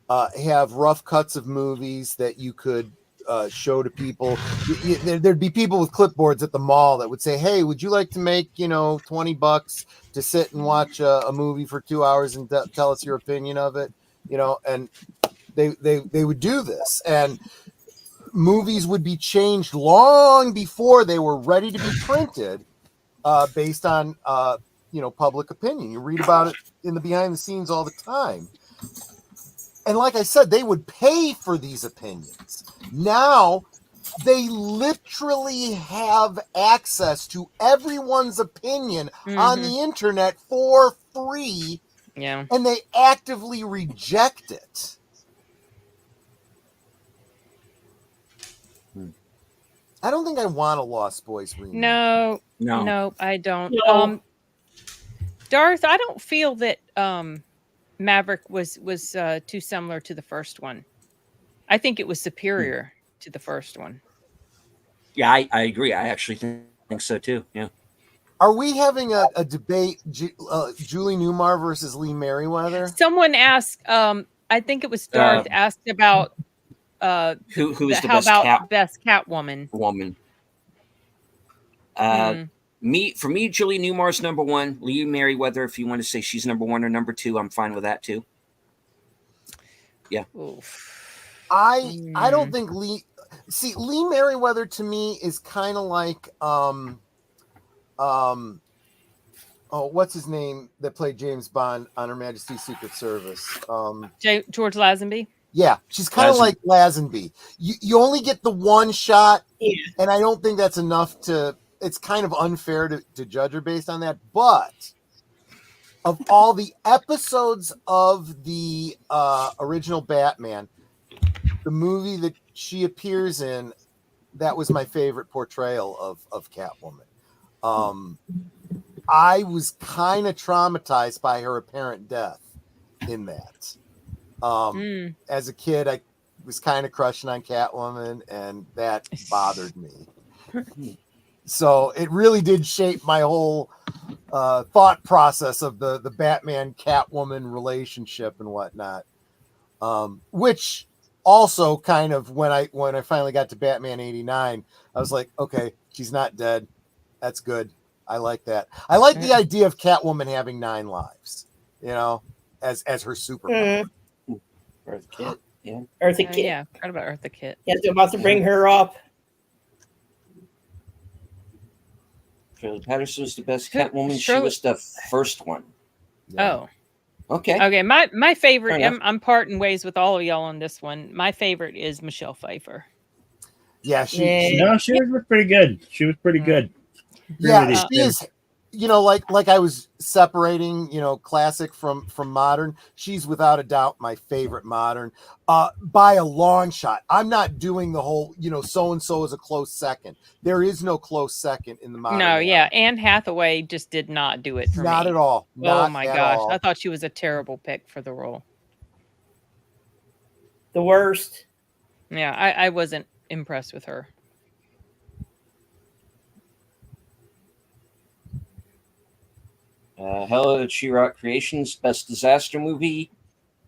have rough cuts of movies that you could show to people. There'd be people with clipboards at the mall that would say, hey, would you like to make $20 to sit and watch a movie for 2 hours and tell us your opinion of it? And they would do this, and movies would be changed long before they were ready to be printed, based on public opinion. You read about it in the behind the scenes all the time. And like I said, they would pay for these opinions. Now they literally have access to everyone's opinion on the internet for free. Yeah. And they actively reject it. I don't think I want a Lost Boys remake. No, I don't. No. Darth, I don't feel that Maverick was too similar to the first one. I think it was superior to the first one. Yeah, I agree. I actually think so too. Yeah. Are we having a debate, Julie Newmar versus Lee Merriweather? Someone asked, I think it was Darth, asked about who is the how best about best Catwoman? Woman. For me, Julie Newmar's number one. Lee Merriweather, if you want to say she's number one or number two, I'm fine with that too. Yeah. Oof. I don't think Lee Merriweather to me is kind of like what's his name that played James Bond on Her Majesty's Secret Service? George Lazenby. Yeah, she's kind of like Lazenby. You only get the one shot, and I don't think that's enough to. It's kind of unfair to judge her based on that. But of all the episodes of the original Batman, the movie that she appears in, that was my favorite portrayal of Catwoman. I was kind of traumatized by her apparent death in that. As a kid, I was kind of crushing on Catwoman, and that bothered me. So it really did shape my whole thought process of the Batman Catwoman relationship and whatnot. Which also kind of when I finally got to Batman 89, I was like, okay, she's not dead. That's good. I like that. I like the idea of Catwoman having 9 lives, as her superpower. Eartha Kitt. Yeah. Eartha Kitt. Yeah, I forgot about Eartha Kitt. Yeah, they're about to bring her up. Shirley Patterson was the best Who- Catwoman. She Shirley- was the first one. Oh, Okay. okay. My favorite. Fair enough. I'm parting ways with all of y'all on this one. My favorite is Michelle Pfeiffer. Yeah, No, she was pretty good. She was pretty good. Yeah, Agree with you. you know, like I was separating, you know, classic from modern. She's without a doubt my favorite modern, by a long shot. I'm not doing the whole, you know, so and so is a close second. There is no close second in the modern. No, era. yeah, Anne Hathaway just did not do it for me. Not at all. Oh Not my at gosh, all. I thought she was a terrible pick for the role. The worst. Yeah, I wasn't impressed with her. Hello, She-Rock Creations, best disaster movie,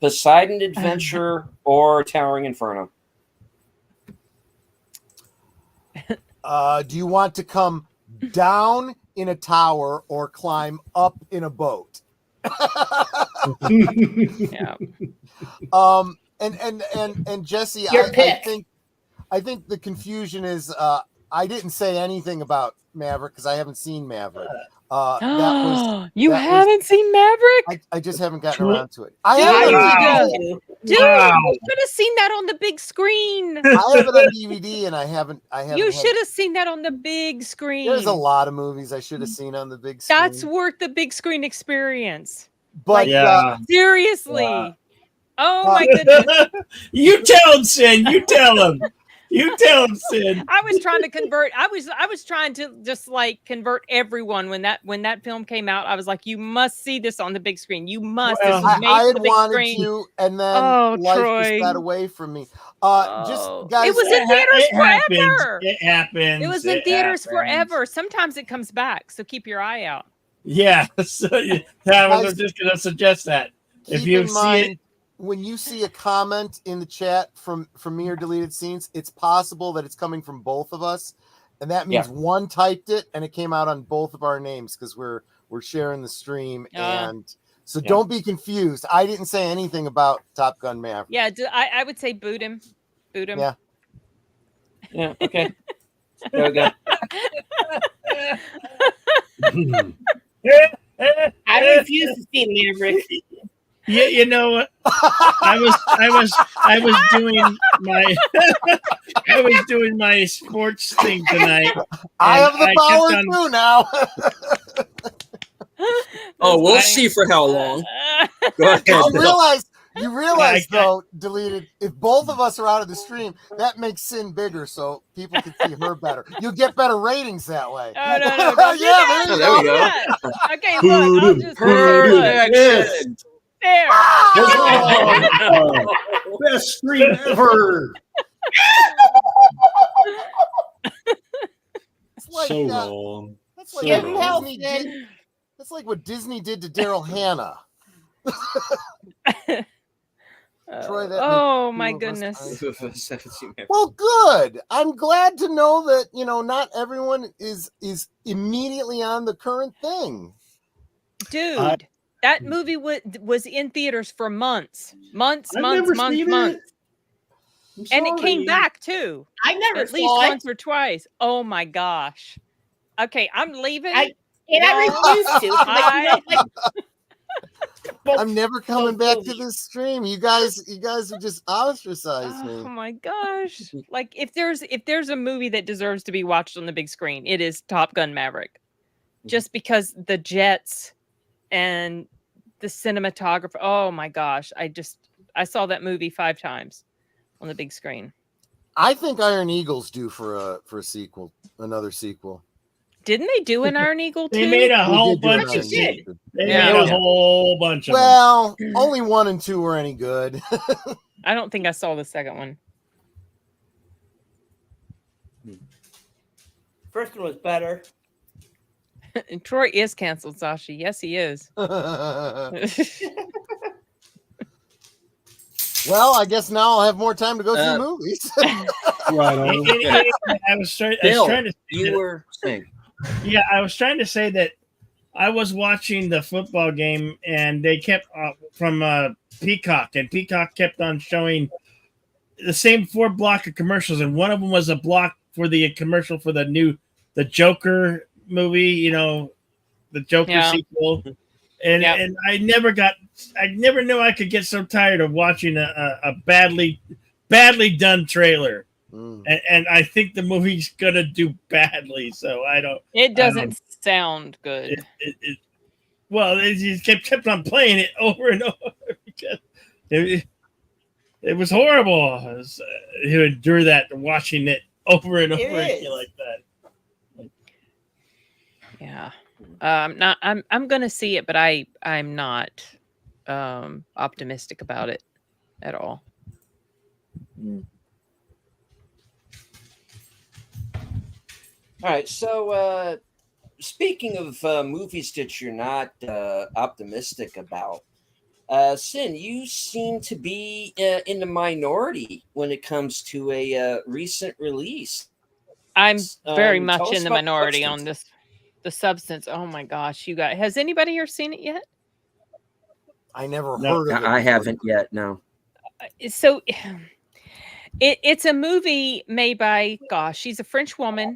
Poseidon Adventure, or Towering Inferno. Do you want to come down in a tower or climb up in a boat? Yeah. And Jesse, Your pick. I think the confusion is I didn't say anything about Maverick because I haven't seen Maverick. You that haven't seen Maverick? I just haven't gotten True. around to it. I Dude, have it on Wow. DVD. Dude, Wow. you should have seen that on the big screen. I have it on DVD, and I haven't. You should have seen that on the big screen. There's a lot of movies I should have seen on the big screen. That's worth the big screen experience. but Yeah. Seriously. Wow. Oh my goodness. You tell him, Sin. You tell him. You tell him, Sin. I was trying to convert. I was trying to just like convert everyone when that film came out. I was like, you must see this on the big screen. You must. Well, This was made I for had the big wanted screen. to, and then Oh, life Troy. just got away from me. Oh. Just guys, It was in theaters It happens. forever. It happens. It was in It theaters happens. forever. Sometimes it comes back, so keep your eye out. Yeah. So I was just going to suggest that. If keep you in see mind, it, when you see a comment in the chat from me or deleted scenes, it's possible that it's coming from both of us, and that means one typed it and it came out on both of our names because we're sharing the stream. And so don't be confused. I didn't say anything about Top Gun Maverick. Yeah, I would say boot him. Boot him. Yeah. Yeah, okay. There we go. I refuse to see Maverick. you know what? I was doing my I was doing my sports thing tonight. I have the I power kept on- too now. Oh, we'll funny. see for how long. Go ahead. You realize though, deleted, if both of us are out of the stream, that makes Sin bigger so people can see her better. You'll get better ratings that way. Oh, no. Don't do that. there you There we go. go. Okay, look. I'll just Perfect. there. Oh, best screen ever. It's like, So wrong. that's like Give what him help, Disney Sin. did. That's like what Disney did to Daryl Hannah. Troy, that Oh makes my two of us goodness. Well, good. I'm glad to know that not everyone is immediately on the current thing. Dude, that movie was in theaters for months. I've never seen it. I'm And it came sorry. back too. I never At least saw it, once or twice. Oh my gosh. Okay, I'm leaving. and I refuse to. I- I'm never coming back to this stream. You guys have just ostracized Oh me. my gosh. Like if there's a movie that deserves to be watched on the big screen, it is Top Gun Maverick. Just because the jets and the cinematographer. Oh my gosh. I saw that movie 5 times on the big screen. I think Iron Eagle's due for a sequel, another sequel. Didn't they do an Iron Eagle too? They made a They whole did do an bunch Iron of did. Eagle. They Yeah. made a whole bunch of them. Well, only 1 and 2 were any good. I don't think I saw the second one. First one was better. And Troy is canceled, Sasha. Yes, he is. Well, I guess now I'll have more time to go see movies. Right on. I was trying Bill, to say you that- were saying. Yeah, I was trying to say that I was watching the football game and they kept from Peacock, and Peacock kept on showing the same 4 block of commercials, and one of them was a block for the commercial for the Joker movie, the Joker sequel. And and I never knew I could get so tired of watching a badly done trailer. And I think the movie's gonna do badly, so I don't. It doesn't sound good. Well, they just kept on playing it over and over because it was horrible. To endure that, watching it over and over again like that. Yeah. I'm gonna see it, but I'm not optimistic about it at all. All right, so speaking of movies that you're not optimistic about, Sin, you seem to be in the minority when it comes to a recent release. I'm very Tell much us in the about minority Substance. on this. The Substance. Oh my gosh, you guys! Has anybody here seen it yet? I never No. heard of it. I before. haven't yet. No. So, it's a movie made by, gosh, she's a French woman.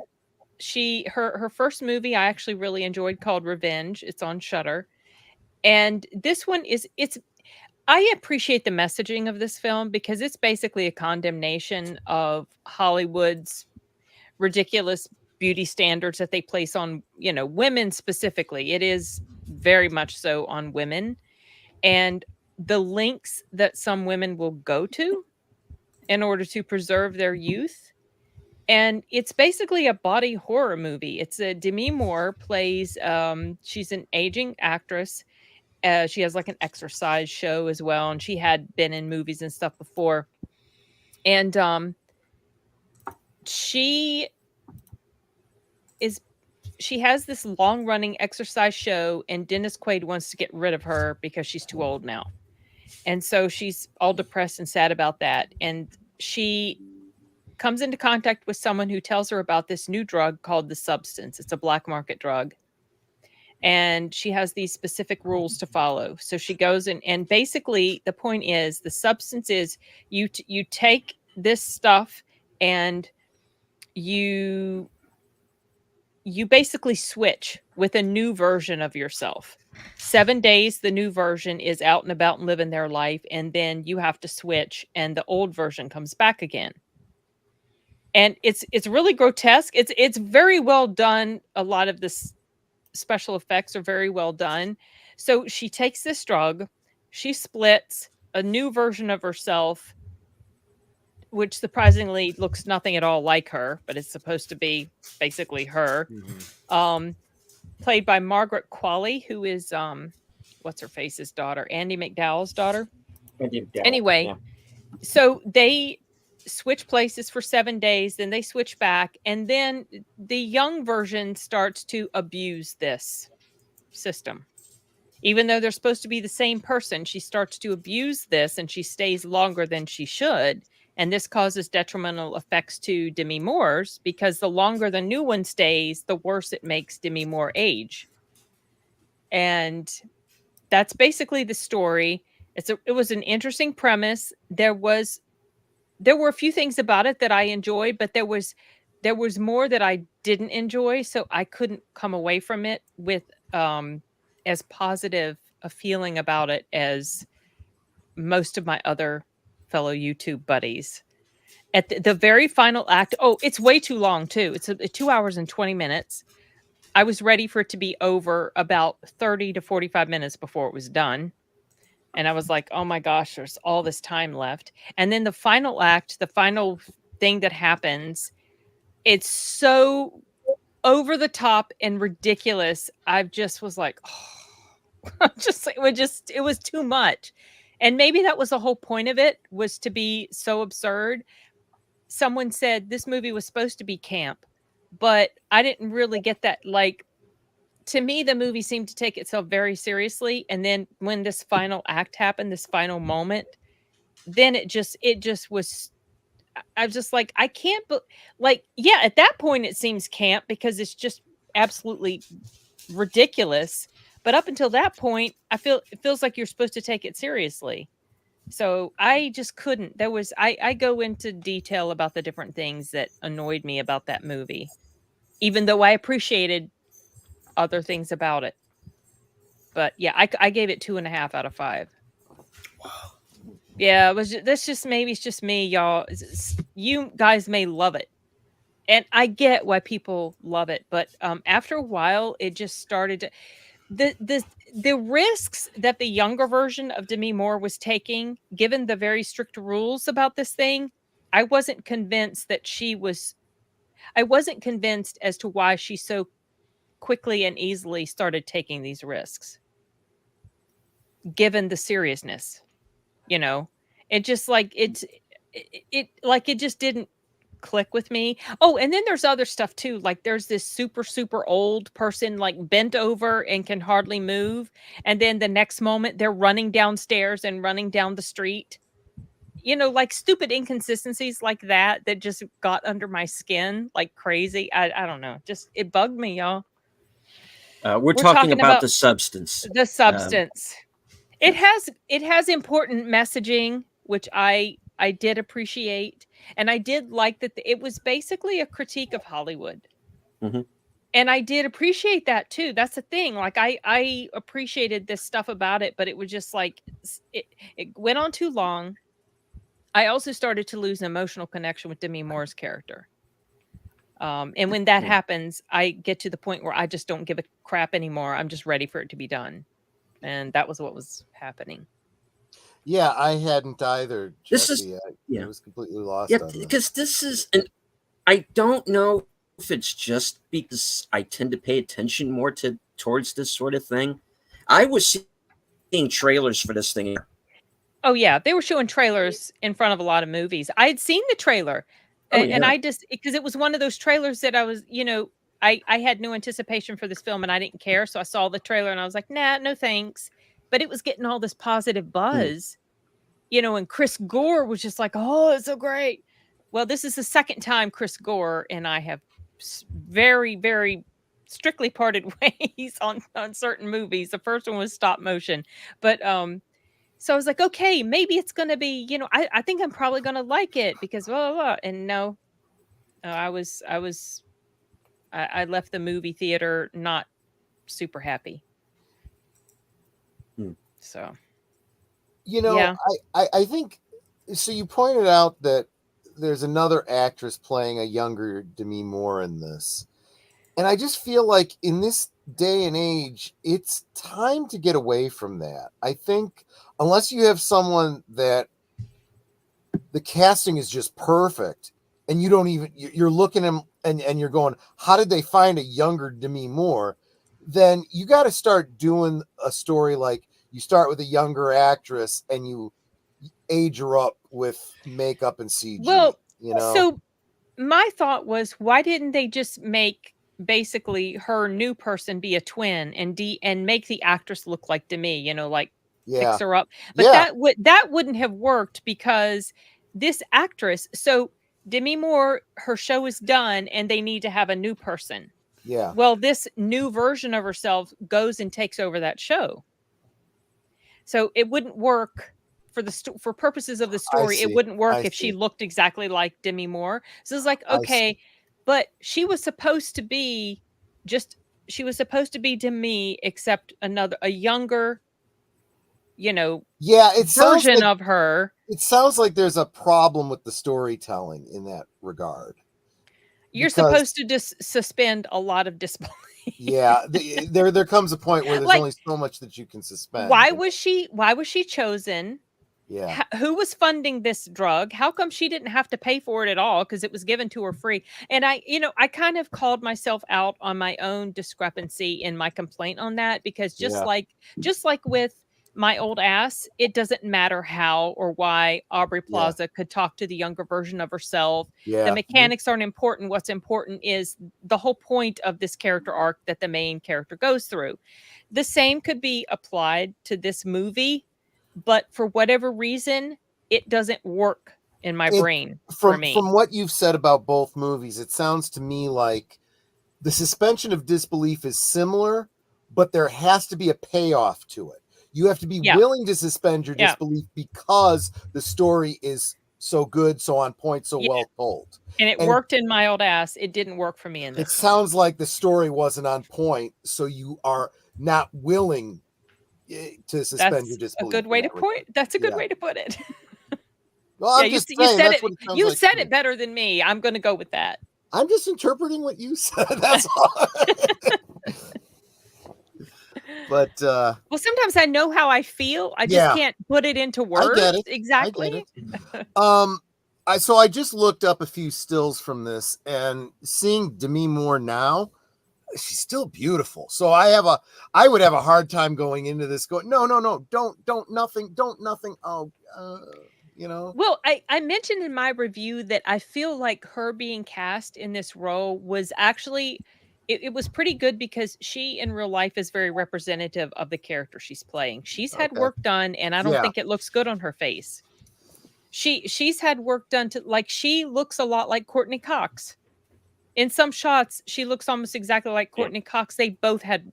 Her first movie I actually really enjoyed, called Revenge. It's on Shudder, and this one I appreciate the messaging of this film because it's basically a condemnation of Hollywood's ridiculous beauty standards that they place on, women specifically. It is very much so on women, and the lengths that some women will go to in order to preserve their youth. And it's basically a body horror movie. It's a Demi Moore plays, she's an aging actress. She has like an exercise show as well, and she had been in movies and stuff before. And she has this long running exercise show, and Dennis Quaid wants to get rid of her because she's too old now. And so she's all depressed and sad about that. And she comes into contact with someone who tells her about this new drug called the Substance. It's a black market drug. And she has these specific rules to follow. So she goes in, and basically the point is, the Substance is you take this stuff and you basically switch with a new version of yourself. 7 days, the new version is out and about and living their life, and then you have to switch, and the old version comes back again. And it's really grotesque. It's very well done. A lot of this special effects are very well done. So she takes this drug, she splits a new version of herself, which surprisingly looks nothing at all like her, but it's supposed to be basically her. Played by Margaret Qualley, who is what's her face's daughter, Andy McDowell's daughter. Anyway, yeah. So they switch places for 7 days, then they switch back, and then the young version starts to abuse this system. Even though they're supposed to be the same person, she starts to abuse this, and she stays longer than she should. And this causes detrimental effects to Demi Moore's, because the longer the new one stays, the worse it makes Demi Moore age. And that's basically the story. It was an interesting premise. There were a few things about it that I enjoyed, but there was more that I didn't enjoy. So I couldn't come away from it with as positive a feeling about it as most of my other fellow YouTube buddies. At the very final act, it's way too long too. It's 2 hours and 20 minutes. I was ready for it to be over about 30 to 45 minutes before it was done. And I was like, oh my gosh, there's all this time left. And then the final act, the final thing that happens, it's so over the top and ridiculous. I just was like, it was too much. And maybe that was the whole point of it, was to be so absurd. Someone said this movie was supposed to be camp, but I didn't really get that. Like, to me, the movie seemed to take itself very seriously. And then when this final act happened, this final moment, then it just was, I was just like, I can't, yeah, at that point it seems camp because it's just absolutely ridiculous. But up until that point, it feels like you're supposed to take it seriously. So I just couldn't. I go into detail about the different things that annoyed me about that movie, even though I appreciated other things about it. But yeah, I gave it 2.5 out of 5. Wow. Yeah, maybe it's just me, y'all. You guys may love it, and I get why people love it, but after a while, it just started to the risks that the younger version of Demi Moore was taking, given the very strict rules about this thing. I wasn't convinced that she was. I wasn't convinced as to why she so quickly and easily started taking these risks, given the seriousness. You know, it just like it just didn't click with me. Oh, and then there's other stuff too. Like there's this super old person like bent over and can hardly move, and then the next moment they're running downstairs and running down the street. You know, like stupid inconsistencies like that just got under my skin like crazy. I don't know. Just it bugged me, y'all. We're talking about the substance. The substance. It has important messaging, which I did appreciate, and I did like that it was basically a critique of Hollywood. Mm-hmm. And I did appreciate that too. That's the thing. Like I appreciated this stuff about it, but it was just like it went on too long. I also started to lose an emotional connection with Demi Moore's character. And when that happens, I get to the point where I just don't give a crap anymore. I'm just ready for it to be done. And that was what was happening. Yeah, I hadn't either. Jesse. I was completely lost. Yeah, because this is, I don't know if it's just because I tend to pay attention more towards this sort of thing. I was seeing trailers for this thing. Oh yeah, they were showing trailers in front of a lot of movies. I had seen the trailer, and I just because it was one of those trailers that I was, I had no anticipation for this film and I didn't care, so I saw the trailer and I was like, nah, no thanks. But it was getting all this positive buzz, and Chris Gore was just like, oh, it's so great. Well, this is the second time Chris Gore and I have very, very strictly parted ways on certain movies. The first one was stop motion, but so I was like, okay, maybe it's going to be, I think I'm probably going to like it because blah, blah, blah. And no, I left the movie theater not super happy. So, yeah. I think, so you pointed out that there's another actress playing a younger Demi Moore in this. And I just feel like in this day and age, it's time to get away from that. I think unless you have someone that the casting is just perfect and you don't even, you're looking at them and you're going, how did they find a younger Demi Moore? Then you got to start doing a story like you start with a younger actress and you age her up with makeup and CG. Well, so my thought was, why didn't they just make basically her new person be a twin and make the actress look like Demi, fix her up. But that wouldn't have worked because this actress, so Demi Moore, her show is done and they need to have a new person. Yeah. Well, this new version of herself goes and takes over that show. So it wouldn't work for purposes of the story. It wouldn't work if she looked exactly like Demi Moore. So it's like, okay, but she was supposed to be Demi, except a younger, version of her. It sounds like there's a problem with the storytelling in that regard. You're supposed to just suspend a lot lot of disbelief. Yeah, there comes a point where there's only so much that you can suspend. Why was she chosen? Yeah. Who was funding this drug? How come she didn't have to pay for it at all? Because it was given to her free. And I kind of called myself out on my own discrepancy in my complaint on that, because just like with My Old Ass, it doesn't matter how or why Aubrey Plaza could talk to the younger version of herself. Yeah. The mechanics aren't important. What's important is the whole point of this character arc that the main character goes through. The same could be applied to this movie, but for whatever reason, it doesn't work in my brain for me. From what you've said about both movies, it sounds to me like the suspension of disbelief is similar, but there has to be a payoff to it. You have to be willing to suspend your disbelief because the story is so good, so on point, so well told. And it worked in My Old Ass. It didn't work for me in this. It sounds like the story wasn't on point, so you are not willing to suspend your disbelief. That's a good way to put it. That's a good way to put it. Well, I'm just saying, you said it better than me. I'm going to go with that. I'm just interpreting what you said. That's all. But Well, sometimes I know how I feel. I just Yeah. can't put it into I words get it. exactly. I just looked up a few stills from this, and seeing Demi Moore now, she's still beautiful. So I would have a hard time going into this going, no, don't nothing. Oh, you know. Well, I mentioned in my review that I feel like her being cast in this role was actually it was pretty good because she in real life is very representative of the character she's playing. She's had Okay. work done, and I don't Yeah. think it looks good on her face. She's had work done to like she looks a lot like Courtney Cox. In some shots, she looks almost exactly like Courtney Cox. They both had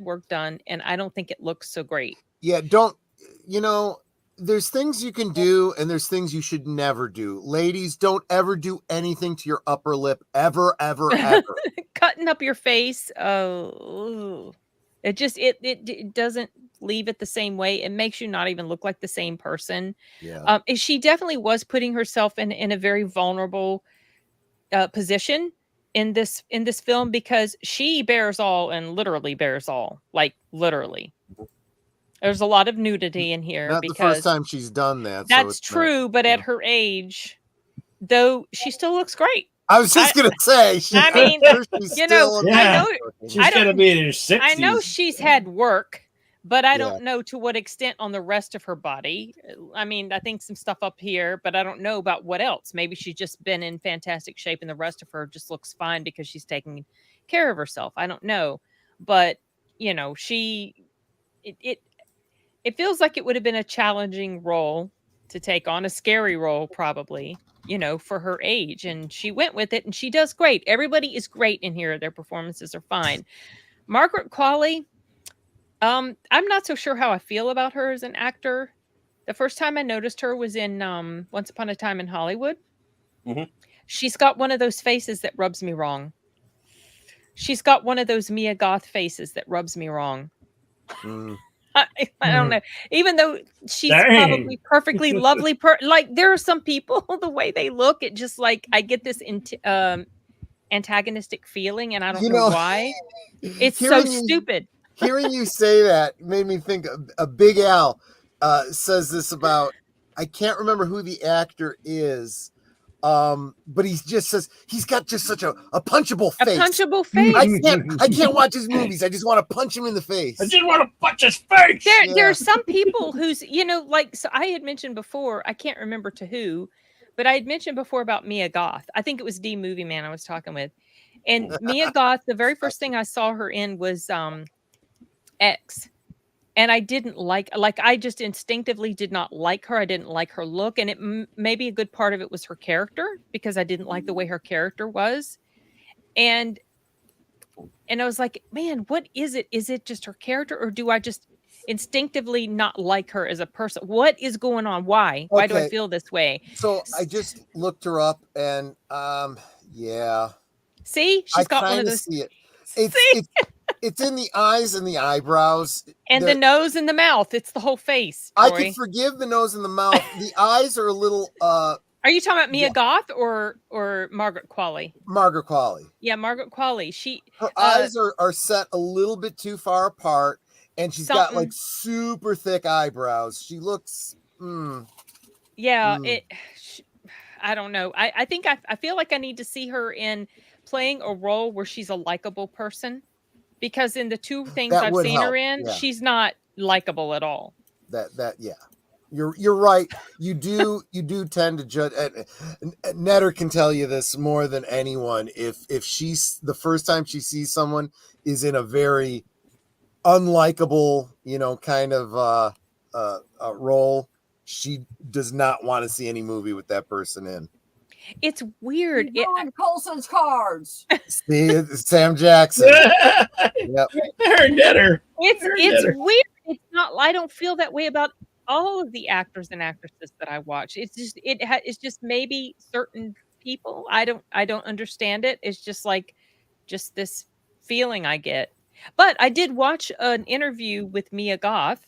work done, and I don't think it looks so great. Yeah, there's things you can do and there's things you should never do. Ladies, don't ever do anything to your upper lip ever. Cutting up your face, oh, it just it doesn't leave it the same way. It makes you not even look like the same person. Yeah. She definitely was putting herself in a very vulnerable position in this film because she bears all and literally bears all, like literally. There's a lot of nudity in here Not the because first time she's done that. that's true, but at her age, though, she still looks great. I was just gonna say. I mean, you know, Yeah. I know She's I got to don't- be in her 60s. I know she's had work, but I Yeah. don't know to what extent on the rest of her body. I mean, I think some stuff up here, but I don't know about what else. Maybe she's just been in fantastic shape and the rest of her just looks fine because she's taking care of herself. I don't know. But, you know, it feels like it would have been a challenging role to take on, a scary role probably, you know, for her age, and she went with it and she does great. Everybody is great in here. Their performances are fine. Margaret Qualley, I'm not so sure how I feel about her as an actor. The first time I noticed her was in Once Upon a Time in Hollywood. Mhm. She's got one of those faces that rubs me wrong. She's got one of those Mia Goth faces that rubs me wrong. I don't know. Even though she's Dang. probably perfectly lovely, like there are some people, the way they look, it just like I get this antagonistic feeling, and I don't know why. It's so stupid. Hearing you say that made me think a Big Al says this about, I can't remember who the actor is, but he just says he's got just such a punchable face. A punchable face. I can't watch his movies. I just want to punch him in the face. I just want to punch his face. There are some people who's, you know, like, so I had mentioned before, I can't remember to who, but I had mentioned before about Mia Goth. I think it was D Movie Man I was talking with. And Mia Goth, the very first thing I saw her in was X. And I didn't like I just instinctively did not like her. I didn't like her look. And it maybe a good part of it was her character, because I didn't like the way her character was. And I was like, man, what is it? Is it just her character, or do I just instinctively not like her as a person? What is going on? Why? Why do I Okay. feel this way? So I just looked her up, and yeah. See, she's got one of kinda those. see it. It's in the eyes and the eyebrows. And the nose and the mouth. It's the whole face. I Troy. can forgive the nose and the mouth. The eyes are a little Are you talking about Mia yeah. Goth or Margaret Qualley? Margaret Qualley. Yeah, Margaret Qualley. Her eyes are set a little bit too far apart, and she's got like Something. super thick eyebrows. She looks Yeah, Mm. I don't know. I think I feel like I need to see her in playing a role where she's a likable person, because in the two things That I've would seen her help, in, yeah. she's not likable at all. that yeah. You're right. You do tend to judge. And Netter can tell you this more than anyone. If she's the first time she sees someone is in a very unlikable, kind of role, she does not want to see any movie with that person in. It's weird. Ruined Colson's cards. See, Sam Jackson. Yep. Her Netter. It's weird. It's not. I don't feel that way about all of the actors and actresses that I watch. It's just it's just maybe certain people. I don't understand it. It's just like this feeling I get. But I did watch an interview with Mia Goth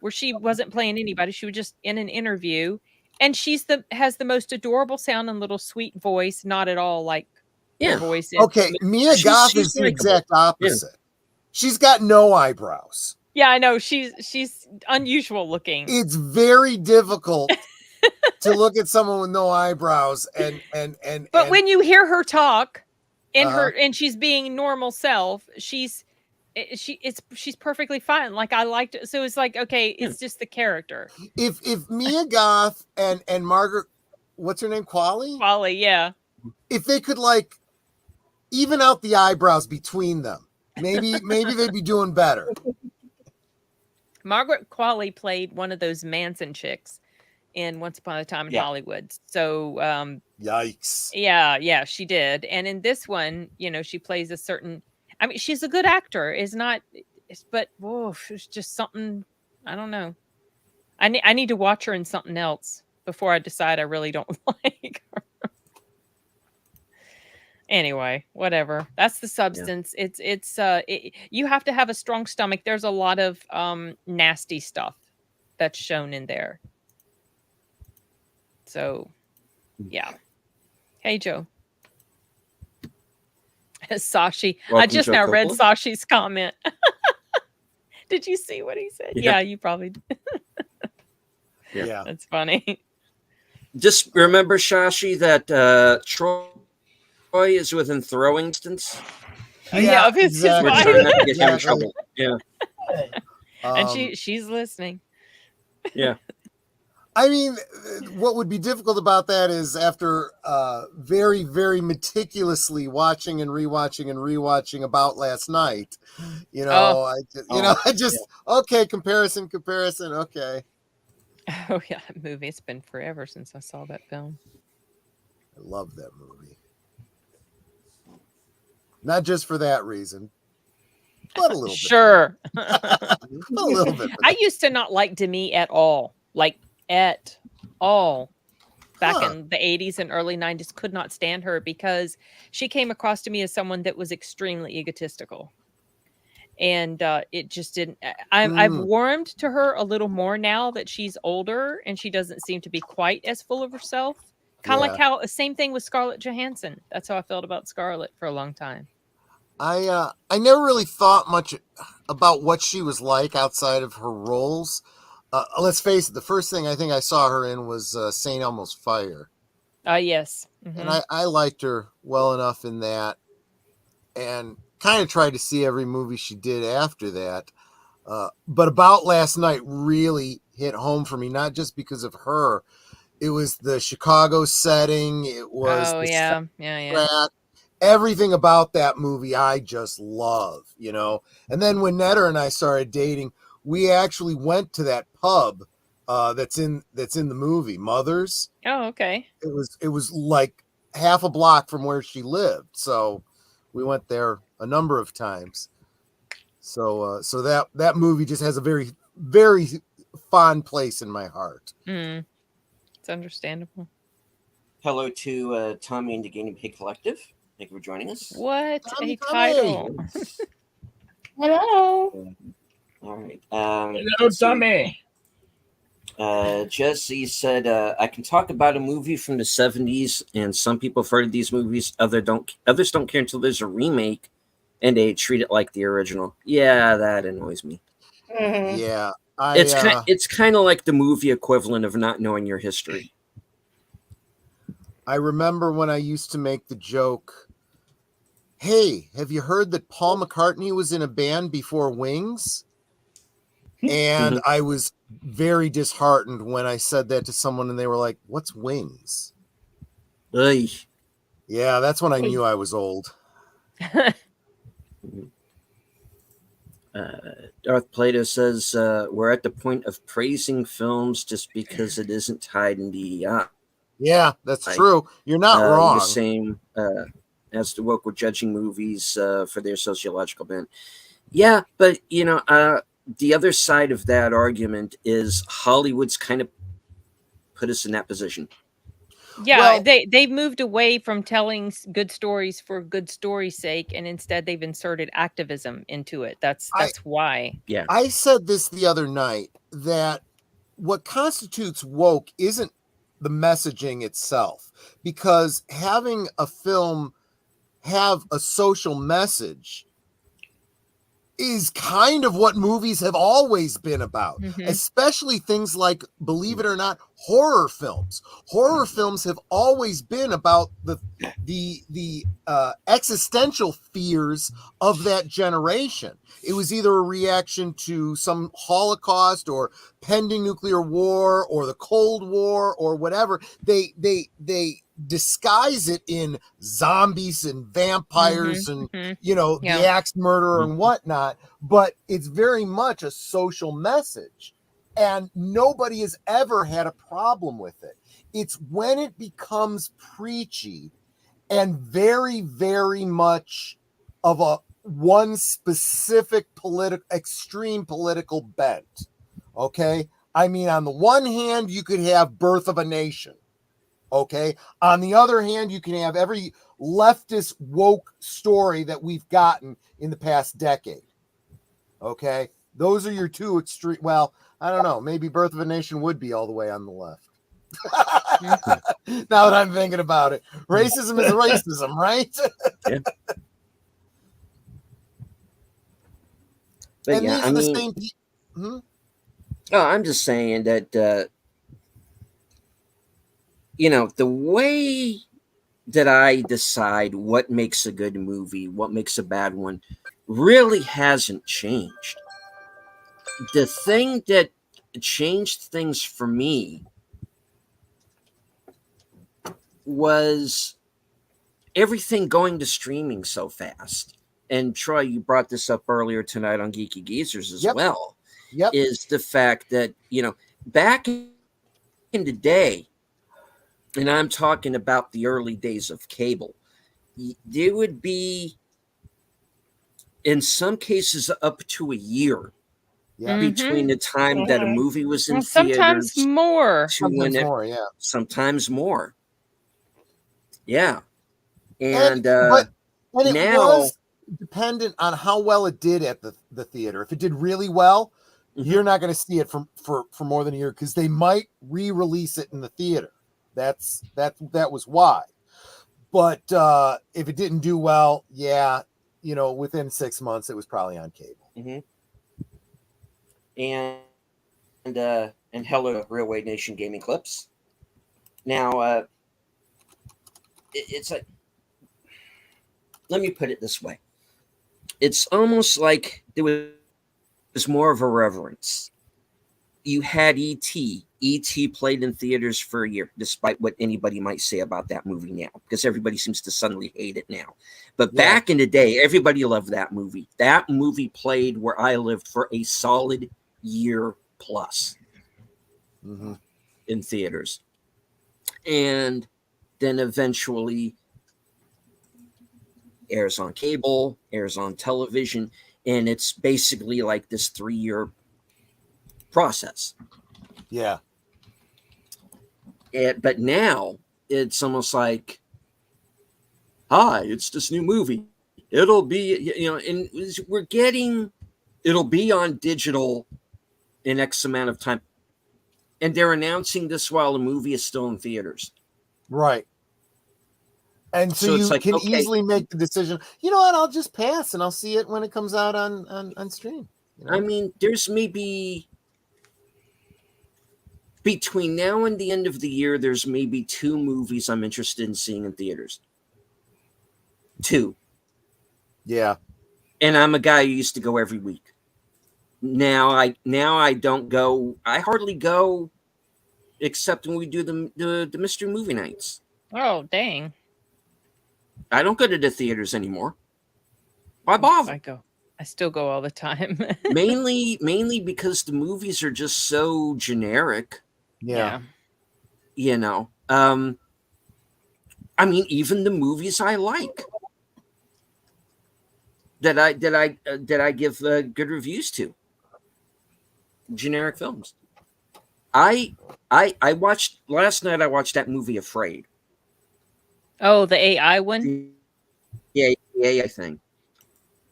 where she wasn't playing anybody. She was just in an interview, and has the most adorable sound and little sweet voice. Not at all like her Yeah. voice. Okay, Mia She's- Goth she's is the likable. exact opposite. She's got no eyebrows. Yeah, I know. She's unusual looking. It's very difficult to look at someone with no eyebrows But when you hear her talk and Uh-huh. and she's being normal self, she's perfectly fine. Like I liked it. So it's like, okay, it's just the character. if Mia Goth and Margaret, what's her name, Qualley? Wally, yeah. If they could like even out the eyebrows between them, maybe they'd be doing better. Margaret Qualley played one of those Manson chicks in Once Upon a Time in Yeah. Hollywood. So Yikes. yeah, she did. And in this one, she plays a certain. I mean, she's a good actor. But whoa, it's just something. I don't know. I need to watch her in something else before I decide I really don't like her. Anyway, whatever. That's the substance. You have to have a strong stomach. There's a lot of nasty stuff that's shown in there. So, yeah. Hey, Joe. Sashi. I Welcome, just Joe now read Coppola. Sashi's comment. Did you see what he said? Yeah. You probably did. Yeah. That's funny. Just remember, Shashi, that Troy is within throwing distance. Yeah, of his exactly. We're wife. trying not to get him in Exactly. trouble. Yeah. And Um, she's listening. Yeah. I mean, what would be difficult about that is after very, very meticulously watching and rewatching About Last Night, okay, comparison, okay. Oh yeah, that movie. It's been forever since I saw that film. I love that movie. Not just for that reason, but a little bit. Sure. A little bit. I used to not like Demi at all. Like at all. Back Huh. in the 80s and early 90s, could not stand her because she came across to me as someone that was extremely egotistical. And it just didn't. I've warmed to her a little more now that she's older and she doesn't seem to be quite as full of herself. Kind of like how same thing with Scarlett Johansson. That's how I felt about Scarlett for a long time. I never really thought much about what she was like outside of her roles. Let's face it, the first thing I think I saw her in was St. Elmo's Fire. Yes. Mhm. And I liked her well enough in that, and kind of tried to see every movie she did after that. But About Last Night really hit home for me, not just because of her. It was the Chicago setting. It was yeah. soundtrack. Everything about that movie I just love, And then when Netter and I started dating, we actually went to that pub that's in the movie, Mother's. Oh, okay. It was like half a block from where she lived, so we went there a number of times. So that movie just has a very, very fond place in my heart. It's understandable. Hello to Tommy and the Guinea Pig Collective. Thank you for joining us. What Tommy, a title. Hello. All right. Hello, Tommy. Jesse said, I can talk about a movie from the 70s, and some people have heard of these movies. Others don't care until there's a remake, and they treat it like the original. Yeah, that annoys me. Mhm. Yeah, It's kind of like the movie equivalent of not knowing your history. I remember when I used to make the joke, hey, have you heard that Paul McCartney was in a band before Wings? And I was very disheartened when I said that to someone and they were like, what's Wings? Ugh. Yeah, that's when I knew I was old. Darth Plato says, we're at the point of praising films just because it isn't tied in DEI. Yeah, that's true. You're not wrong. The same as the woke were judging movies for their sociological bent. Yeah, but the other side of that argument is Hollywood's kind of put us in that position. Yeah, they've moved away from telling good stories for good story's sake, and instead they've inserted activism into it. That's why. Yeah, I said this the other night that what constitutes woke isn't the messaging itself, because having a film have a social message is kind of what movies have always been about, especially things like, believe it or not, horror films. Horror films have always been about the existential fears of that generation. It was either a reaction to some Holocaust or pending nuclear war or the Cold War or whatever. They disguise it in zombies and vampires and the axe murderer and whatnot, but it's very much a social message, and nobody has ever had a problem with it. It's when it becomes preachy and very, very much of a one specific extreme political bent. Okay, I mean, on the one hand, you could have Birth of a Nation. Okay. On the other hand, you can have every leftist woke story that we've gotten in the past decade. Okay. Those are your two extreme. Well, I don't know. Maybe Birth of a Nation would be all the way on the left. Now that I'm thinking about it, racism is racism, right? Yeah. But And yeah, these I are the mean, same people. oh, I'm just saying that, the way that I decide what makes a good movie, what makes a bad one, really hasn't changed. The thing that changed things for me was everything going to streaming so fast. And Troy, you brought this up earlier tonight on Geeky Geezers as well. Yep. Is the fact that, back in the day, and I'm talking about the early days of cable, there would be, in some cases, up to a year between the time that a movie was in sometimes theaters more. to when it, sometimes more. Yeah. And but it now, was dependent on how well it did at the theater. If it did really well, you're not going to see it for more than a year, because they might re-release it in the theater. That was why. But if it didn't do well, within 6 months it was probably on cable. And hello, Railway Nation Gaming Clips. Now, it's like, let me put it this way. It's almost like there was more of a reverence. You had E.T. E.T. played in theaters for a year, despite what anybody might say about that movie now, because everybody seems to suddenly hate it now. But back in the day, everybody loved that movie. That movie played where I lived for a solid year plus in theaters. And then eventually airs on cable, airs on television, and it's basically like this 3-year process. Yeah. But now it's almost like, hi, it's this new movie. It'll be, and we're getting, it'll be on digital in X amount of time. And they're announcing this while the movie is still in theaters. Right. And so you can easily make the decision, you know what, I'll just pass and I'll see it when it comes out on stream. I mean, there's maybe, between now and the end of the year, there's maybe 2 movies I'm interested in seeing in theaters. 2. Yeah. And I'm a guy who used to go every week. Now I don't go. I hardly go, except when we do the mystery movie nights. Oh, dang. I don't go to the theaters anymore. Why bother? I still go all the time. mainly because the movies are just so generic. Yeah. I mean, even the movies I like that I give good reviews to, generic films. I watched last night. I watched that movie Afraid. Oh, the AI one? Yeah, I think.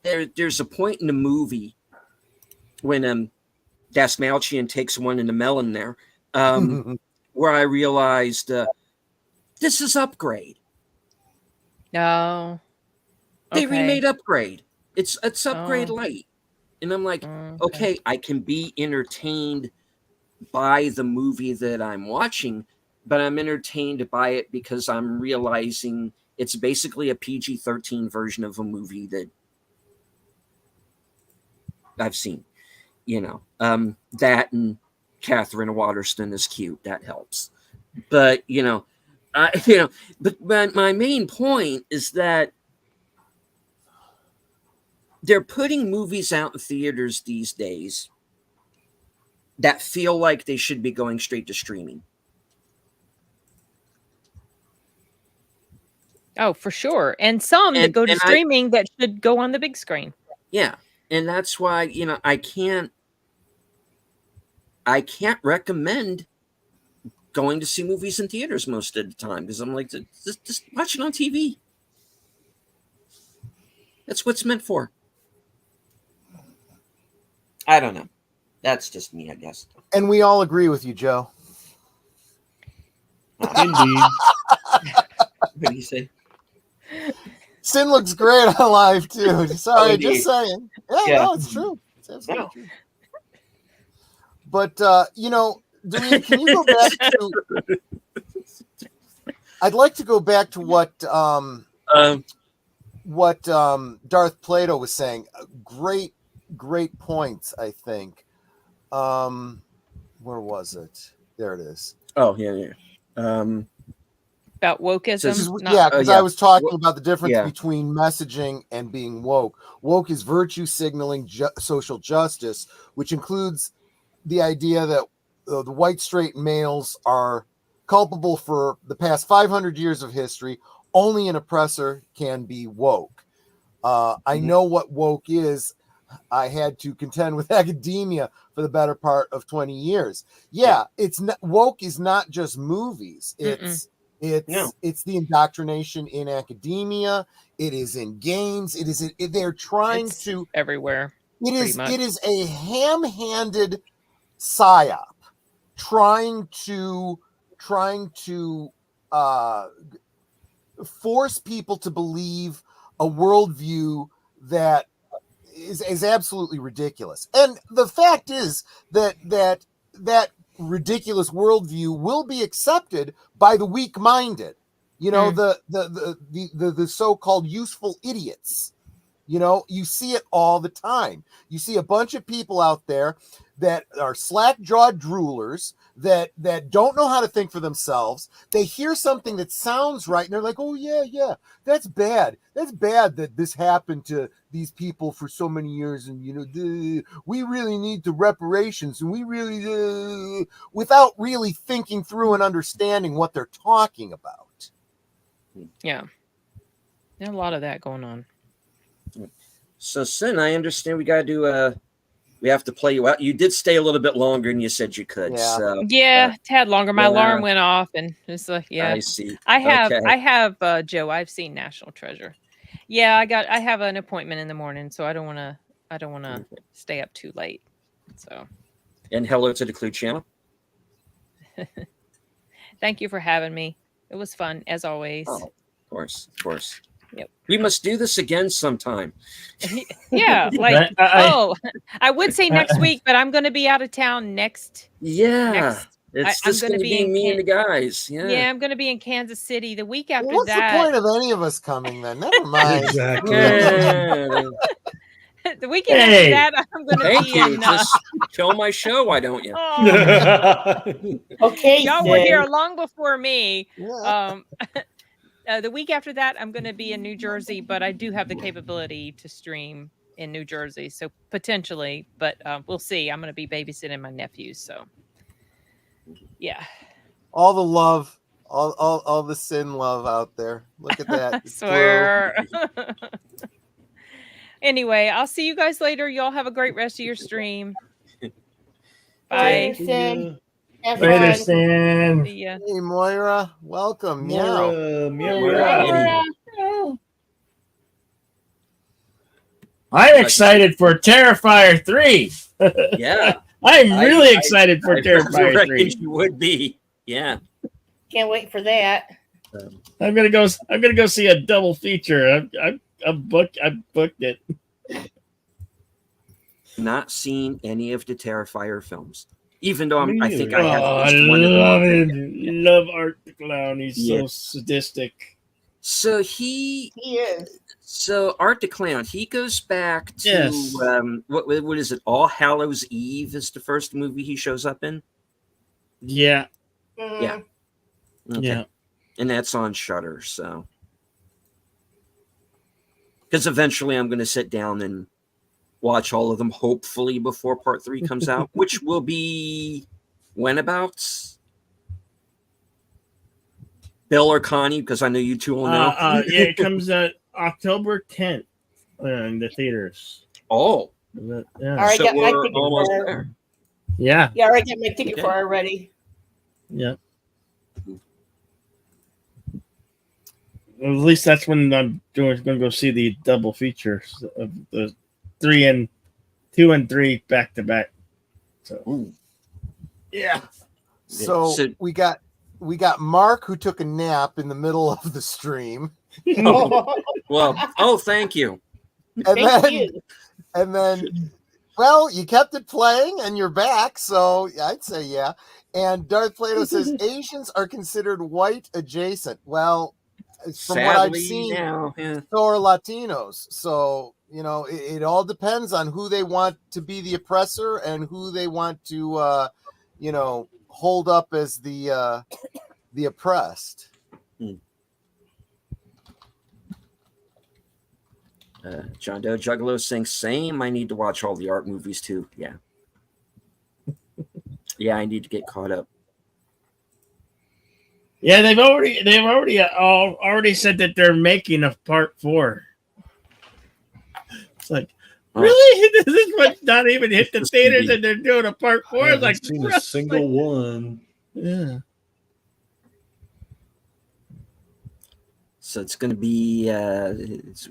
There's a point in the movie when Dasmalchian takes one in the melon there, where I realized this is Upgrade. No. They Okay. remade Upgrade. It's Upgrade Oh. Light. And I'm like, Okay. okay, I can be entertained by the movie that I'm watching, but I'm entertained by it because I'm realizing it's basically a PG-13 version of a movie that I've seen. That and Catherine Waterston is cute. That helps. But but my main point is that they're putting movies out in theaters these days that feel like they should be going straight to streaming. Oh, for sure. And some that go to streaming that should go on the big screen. Yeah. And that's why, I can't recommend going to see movies in theaters most of the time because I'm like, just watch it on TV. That's what it's meant for. I don't know. That's just me, I guess. And we all agree with you, Joe. Indeed. What do you say? Sin looks great on live too. Sorry, just saying. Yeah, no, it's true. It's absolutely true. But Dwayne, can you go back to? I'd like to go back to what Darth Plato was saying. Great points, I think. Where was it? There it is. Oh, yeah. About wokeism? Because I was talking about the difference between messaging and being woke. Woke is virtue signaling social justice, which includes the idea that the white straight males are culpable for the past 500 years of history. Only an oppressor can be woke. I know what woke is. I had to contend with academia for the better part of 20 years. Yeah, it's not, woke is not just movies. It's the indoctrination in academia. It is in games. They're trying to everywhere. It is a ham-handed psyop trying to force people to believe a worldview that is absolutely ridiculous. And the fact is that ridiculous worldview will be accepted by the weak-minded, the so-called useful idiots. You see it all the time. You see a bunch of people out there that are slack-jawed droolers that don't know how to think for themselves. They hear something that sounds right, and they're like, "Oh yeah, that's bad. That's bad that this happened to these people for so many years, and we really need the reparations, and we really without really thinking through and understanding what they're talking about." Yeah, there's a lot of that going on. So, Sin, I understand we got to do we have to play you out. You did stay a little bit longer than you said you could. Yeah, so, tad longer. My alarm went off, and it's like, yeah. I see. I have Joe. I've seen National Treasure. Yeah, I have an appointment in the morning, so I don't want to stay up too late. So. And hello to the Clue channel. Thank you for having me. It was fun as always. Oh, of course. Yep. We must do this again sometime. Yeah, like I would say next week, but I'm going to be out of town next. Yeah, it's just going to be me and the guys. Yeah, I'm going to be in Kansas City the week after What's that. What's the point of any of us coming then? Never mind. Exactly. The weekend after that, I'm going to be in. Just kill my show, why don't you? Okay, y'all were here long before me. Yeah. The week after that, I'm going to be in New Jersey, but I do have the capability to stream in New Jersey, so potentially, but we'll see. I'm going to be babysitting my nephews, so yeah. All the love, all the Sin love out there. Look at that. I swear. Anyway, I'll see you guys later. Y'all have a great rest of your stream. Bye. Later, Sin. See ya. Hey, Moira, welcome. Moira. I'm excited for Terrifier 3. Yeah. I'm really excited for Terrifier 3. You would be. Yeah. Can't wait for that. I'm gonna go see a double feature. I booked it. Not seen any of the Terrifier films, even though Me I think neither. I have Oh, at I least one of love them. it. Love Art the Clown. He's Yeah. so sadistic. So He is. Art the Clown, he goes back to Yes. what is it? All Hallows Eve is the first movie he shows up in. Yeah. Mhm. Yeah. Okay. Yeah. And that's on Shudder. So, because eventually I'm going to sit down and watch all of them, hopefully before Part 3 comes out, which will be when about? Bill or Connie, because I know you two will know. Yeah, it comes out October 10th in the theaters. Oh, Yeah. Alright, so got my we're ticket almost for it. there. Yeah. Yeah, I already got my ticket Okay. for it already. Yeah. Well, at least that's when I'm going to go see the double features of the 2 and 3 back to back. So Ooh. yeah. So So- we got Mark who took a nap in the middle of the stream, Well, oh, thank you. and Thank then you. and then, well, you kept it playing and you're back, so I'd say yeah. And Darth Plato says Asians are considered white adjacent. Well, from what I've Sadly, seen, now, yeah. so are Latinos. So it all depends on who they want to be the oppressor and who they want to hold up as the oppressed. John Doe Juggalo saying same. I need to watch all the art movies too. Yeah. Yeah, I need to get caught up. Yeah, they've already said that they're making a part 4. It's like, Oh. really? This one's not even hit the This theaters, movie. and they're doing a part 4. I It's haven't like, seen a really? single one. Yeah. So it's going to be.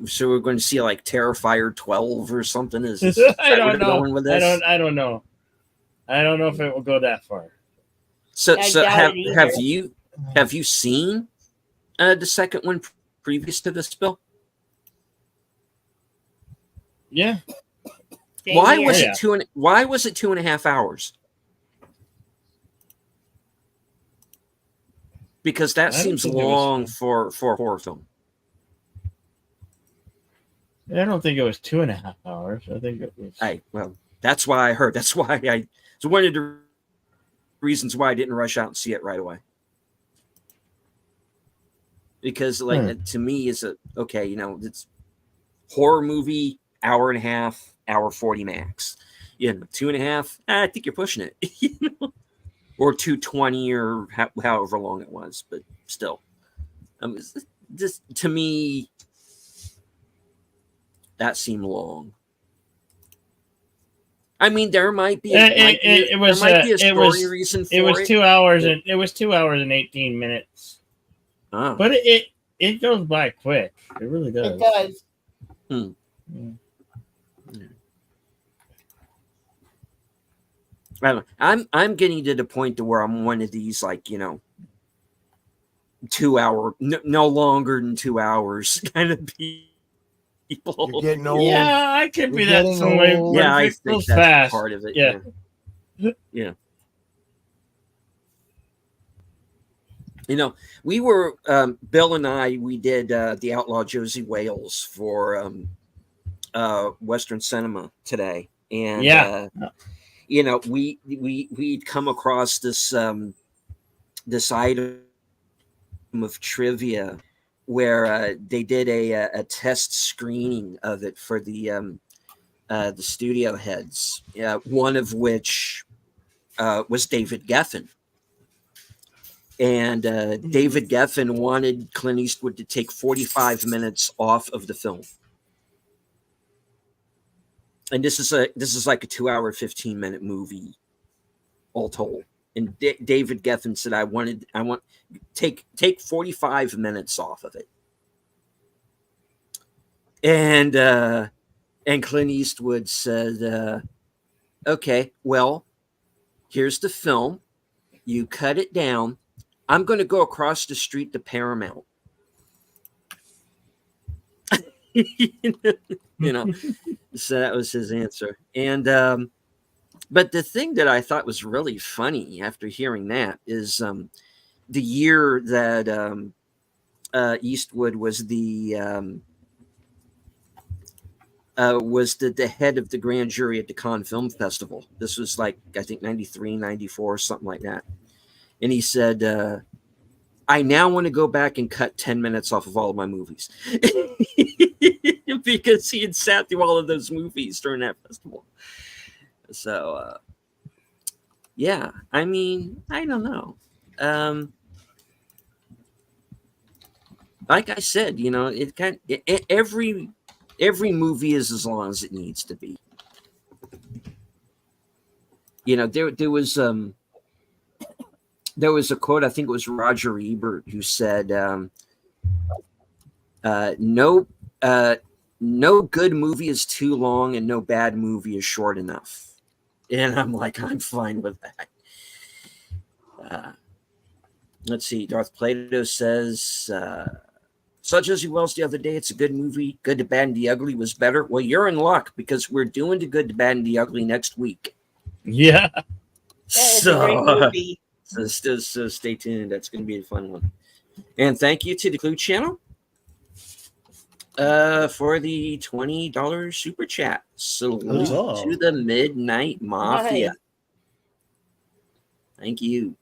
So we're going to see like Terrifier 12 or something. Is I that where don't they're know. going with this? I don't know. I don't know if it will go that far. So I so doubt it have you seen the second one previous to this, Bill? Yeah. Same Why here. was Yeah. it 2.5 hours? Because that I don't seems think it was- long for a horror film. I don't think it was 2.5 hours. I think it was. Well, that's why I heard. That's why it's one of the reasons why I didn't rush out and see it right away. Because to me is okay, it's horror movie, hour and a half, hour 40 max. 2.5, I think you're pushing it. Or 220 or however long it was, but still. Just to me, that seemed long. I mean, there might be It was a it story was reason for it was it. 2 hours and it was 2 hours and 18 minutes. Oh. But it goes by quick. It really does. It does. Yeah. I'm getting to the point to where I'm one of these 2 hour, no longer than 2 hours kind of people. You're getting old. Yeah, I could be You're that getting some way. old. But Yeah, I if it think goes that's fast. part of it. Yeah. Yeah. We were Bill and I. We did the Outlaw Josie Wales for Western Cinema today, and we'd come across this this item of trivia where they did a test screening of it for the studio heads. One of which was David Geffen. And David Geffen wanted Clint Eastwood to take 45 minutes off of the film. And this is like a 2 hour, 15-minute movie, all told. And David Geffen said, I want take 45 minutes off of it. And Clint Eastwood said, okay, well, here's the film. You cut it down. I'm going to go across the street to Paramount. You know, so that was his answer. And but the thing that I thought was really funny after hearing that is the year that Eastwood was the head of the grand jury at the Cannes Film Festival. This was like, I think 93, 94, something like that. And he said, I now want to go back and cut 10 minutes off of all of my movies. Because he had sat through all of those movies during that festival. So, yeah, I mean, I don't know. Like I said, you know, every movie is as long as it needs to be. You know, there was a quote, I think it was Roger Ebert, who said, no good movie is too long and no bad movie is short enough. And I'm like, I'm fine with that. Let's see. Darth Plato says, saw Josie Wells the other day. It's a good movie. Good, the Bad, and the Ugly was better. Well, you're in luck because we're doing the Good, the Bad, and the Ugly next week. Yeah. That is a great movie. So stay tuned. That's going to be a fun one. And thank you to the Clue Channel for the $20 super chat. Salute to the Midnight Mafia. Nice. Thank you.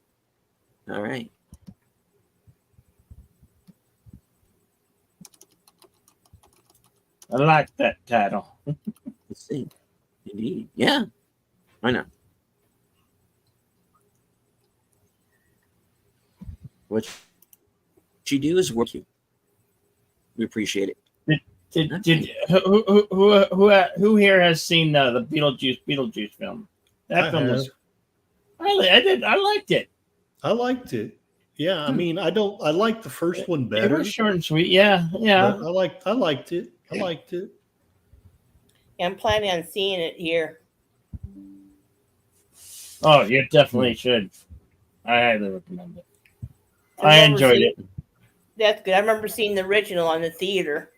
All right. I like that title. Let's see. Indeed. Yeah. Why not? What you do is work you. We appreciate it. Who here has seen the Beetlejuice film? That film was. I liked it. I liked it. Yeah, I mean, I like the first one It better. was short and sweet. Yeah, yeah. But I liked it. I liked it. Yeah, I'm planning on seeing it here. Oh, you definitely should. I highly recommend it. I enjoyed it. That's good. I remember seeing the original on the theater.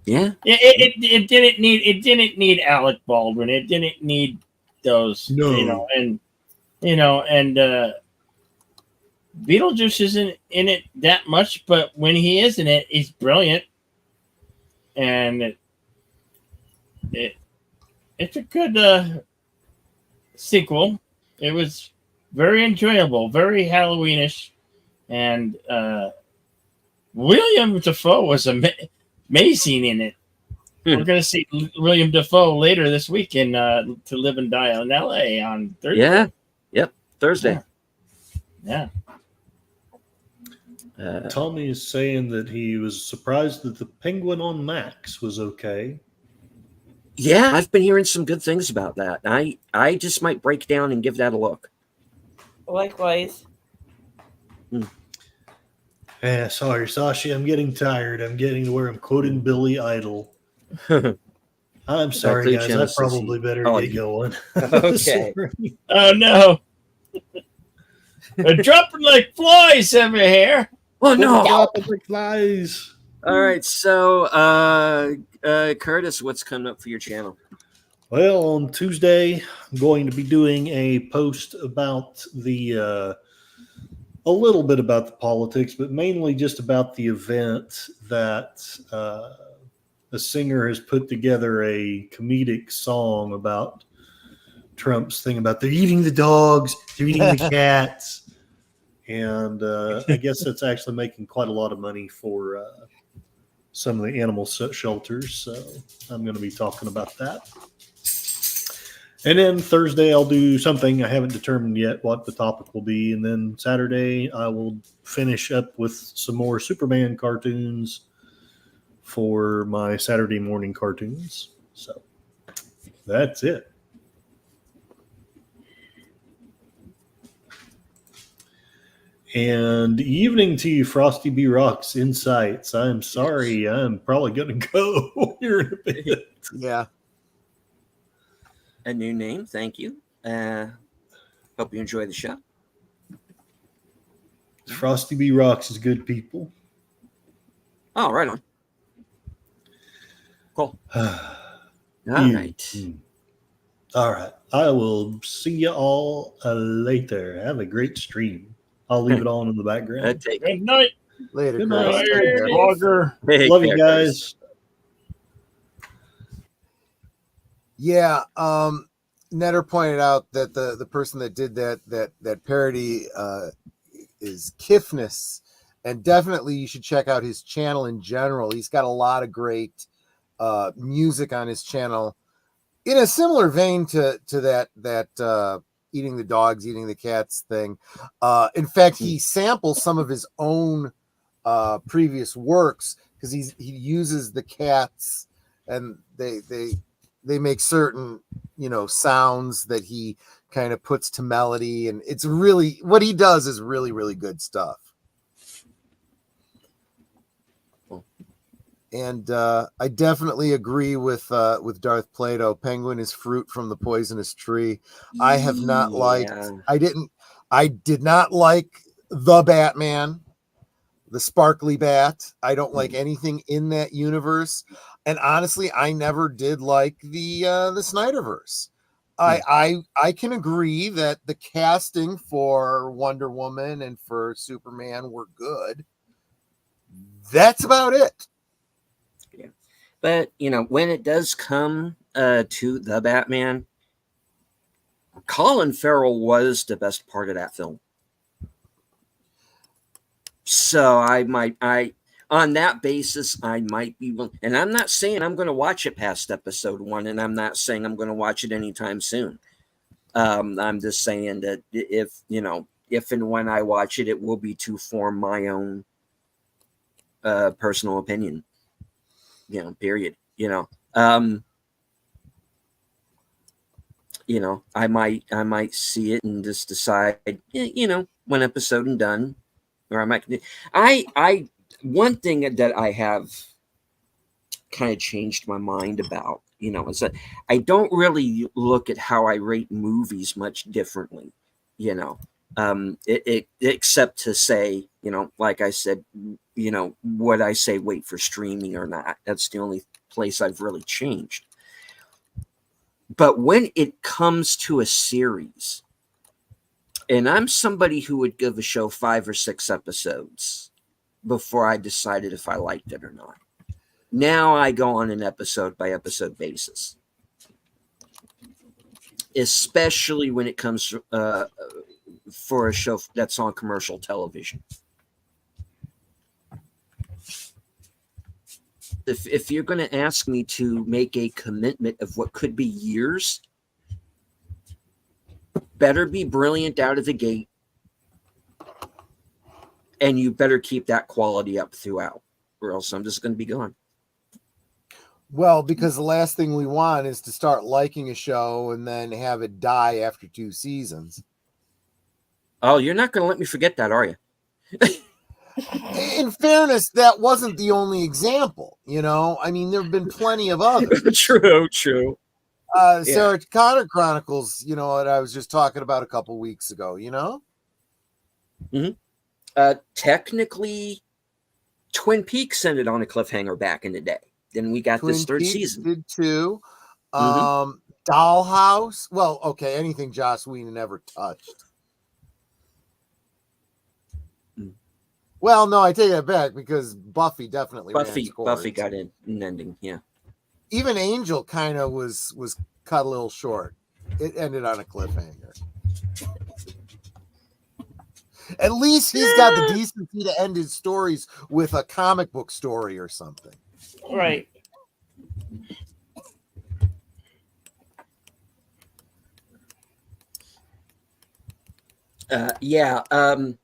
Yeah. It didn't need Alec Baldwin. It didn't need those. No. And Beetlejuice isn't in it that much, but when he is in it, he's brilliant. And it's a good sequel. It was very enjoyable, very Halloweenish, and William Dafoe was amazing in it. We're going to see William Dafoe later this week in To Live and Die in L.A. on Thursday. Yeah. Yep. Thursday. Yeah. Tommy is saying that he was surprised that the Penguin on Max was okay. Yeah, I've been hearing some good things about that. I just might break down and give that a look. Likewise. Yeah, sorry, Sashi. I'm getting tired. I'm getting to where I'm quoting Billy Idol. I'm sorry, guys. I probably better get going. Okay. Sorry. Oh, no. They're dropping like flies over here. Oh, no. Dropping like flies. All right. So, Curtis, what's coming up for your channel? Well, on Tuesday, I'm going to be doing a post about a little bit about the politics, but mainly just about the event that a singer has put together a comedic song about Trump's thing about they're eating the dogs, they're eating the cats. And I guess that's actually making quite a lot of money for some of the animal shelters. So I'm going to be talking about that. And then Thursday, I'll do something. I haven't determined yet what the topic will be. And then Saturday, I will finish up with some more Superman cartoons for my Saturday morning cartoons. So that's it. And evening to you, Frosty B. Rock's Insights. I'm sorry. I'm probably going to go here in a bit. Yeah. A new name. Thank you. Hope you enjoy the show. Frosty B. Rocks is good people. Oh, right on. Cool. All You- right. All right. I will see you all later. Have a great stream. I'll leave it on in the background. Take Good night. Later, Good Chris. night. Take care. Blogger. Love you guys. Yeah, Netter pointed out that the person that did that parody is Kifness, and definitely you should check out his channel in general. He's got a lot of great music on his channel, in a similar vein to that eating the dogs, eating the cats thing. In fact, he samples some of his own previous works because he uses the cats, and they make certain, sounds that he kind of puts to melody, and it's really, what he does is really, really good stuff. And I definitely agree with Darth Plato. Penguin is fruit from the poisonous tree. I have not liked. I did not like the Batman, the sparkly bat. I don't like anything in that universe. And honestly, I never did like the Snyderverse. I can agree that the casting for Wonder Woman and for Superman were good. That's about it. Yeah. But, when it does come to the Batman, Colin Farrell was the best part of that film. So on that basis, I might be willing, and I'm not saying I'm going to watch it past episode 1, and I'm not saying I'm going to watch it anytime soon. I'm just saying that if and when I watch it, it will be to form my own personal opinion. Period. I might see it and just decide, one episode and done, or I might. One thing that I have kind of changed my mind about, is that I don't really look at how I rate movies much differently, except to say, like I said, would I say wait for streaming or not? That's the only place I've really changed. But when it comes to a series, and I'm somebody who would give a show 5 or 6 episodes before I decided if I liked it or not. Now I go on an episode by episode basis, especially when it comes for a show that's on commercial television. If you're going to ask me to make a commitment of what could be years, better be brilliant out of the gate, and you better keep that quality up throughout, or else I'm just going to be gone. Well, because the last thing we want is to start liking a show and then have it die after 2 seasons. Oh, you're not going to let me forget that, are you? In fairness, that wasn't the only example. I mean, there have been plenty of others. True. Sarah Connor Chronicles, what I was just talking about a couple weeks ago, Technically, Twin Peaks ended on a cliffhanger back in the day. Then we got this third season. Did too. Dollhouse. Well, okay, anything Joss Whedon ever touched. Well, no, I take that back because Buffy definitely ran its course. Buffy got an ending, yeah. Even Angel kind of was cut a little short. It ended on a cliffhanger. At least he's got the decency to end his stories with a comic book story or something. Right. The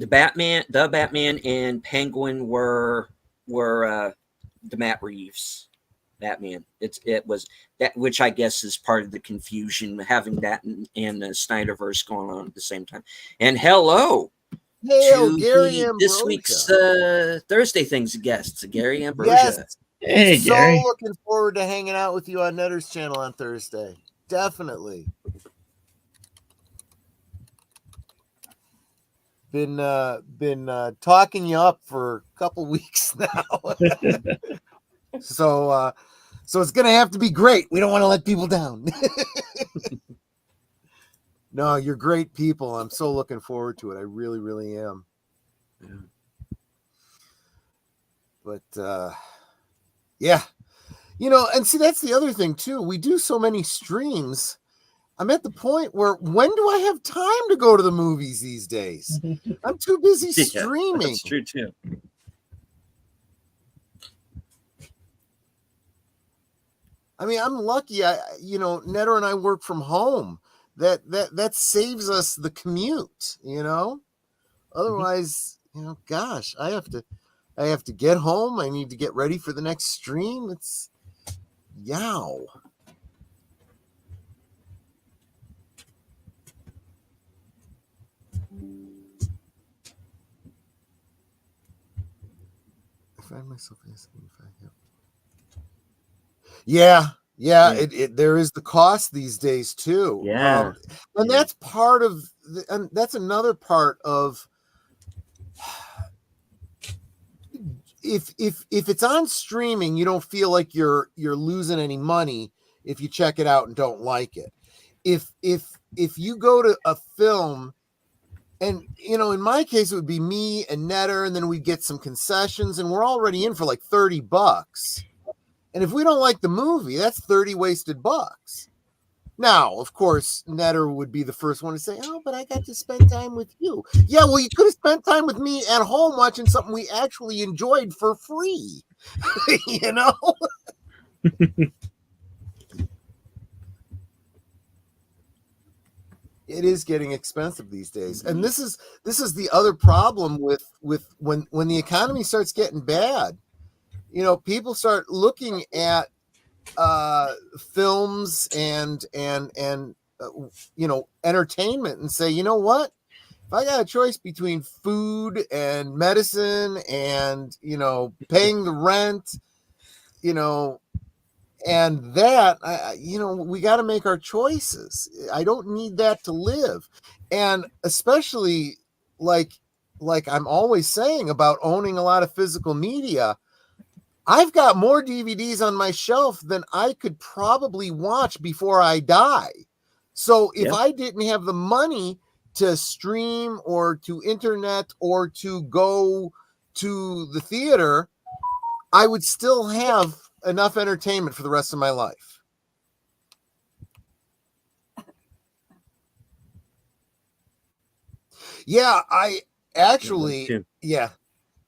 Batman and Penguin were the Matt Reeves Batman. It was that, which I guess is part of the confusion, having that and the Snyderverse going on at the same time. And hello to Gary this Ambrosia. week's Thursday Things guests, Gary Ambrosia. Yes. Hey, So Gary. looking forward to hanging out with you on Netter's channel on Thursday. Definitely. been talking you up for a couple weeks now. So it's gonna have to be great. We don't want to let people down. No, you're great people. I'm so looking forward to it. I really, really am. Yeah. But yeah, and see, that's the other thing too. We do so many streams. I'm at the point where when do I have time to go to the movies these days? I'm too busy streaming. That's true too. I mean, I'm lucky. Netter and I work from home. That saves us the commute. Otherwise, gosh, I have to get home. I need to get ready for the next stream. It's yow. I find myself asking if I have. Yeah. There is the cost these days too. Yeah. And that's part of and that's another part of if it's on streaming, you don't feel like you're losing any money if you check it out and don't like it. If you go to a film, and in my case it would be me and Netter, and then we get some concessions, and we're already in for like $30. And if we don't like the movie, that's 30 wasted bucks. Now, of course, Netter would be the first one to say, "Oh, but I got to spend time with you." Yeah, well, you could have spent time with me at home watching something we actually enjoyed for free. It is getting expensive these days. And this is the other problem with when the economy starts getting bad. People start looking at films and entertainment and say, you know what? If I got a choice between food and medicine and paying the rent, and that, we got to make our choices. I don't need that to live. And especially like I'm always saying about owning a lot of physical media, I've got more DVDs on my shelf than I could probably watch before I die. So if I didn't have the money to stream or to internet or to go to the theater, I would still have enough entertainment for the rest of my life. Yeah, I actually,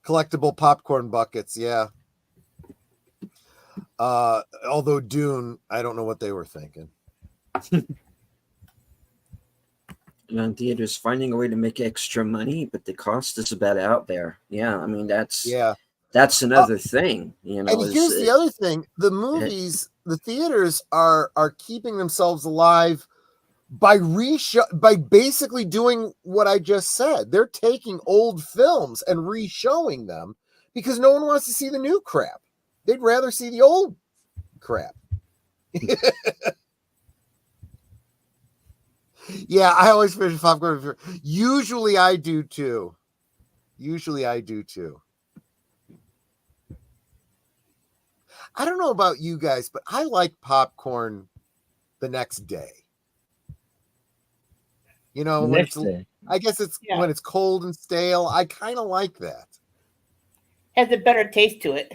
collectible popcorn buckets. Yeah. Although Dune, I don't know what they were thinking. And theaters finding a way to make extra money, but the cost is about out there. Yeah, I mean that's another thing. And here's the other thing: the movies, the theaters are keeping themselves alive by basically doing what I just said. They're taking old films and re-showing them because no one wants to see the new crap. They'd rather see the old crap. Yeah, I always finish popcorn. Usually I do too. I don't know about you guys, but I like popcorn the next day. I guess it's when it's cold and stale. I kind of like that. Has a better taste to it.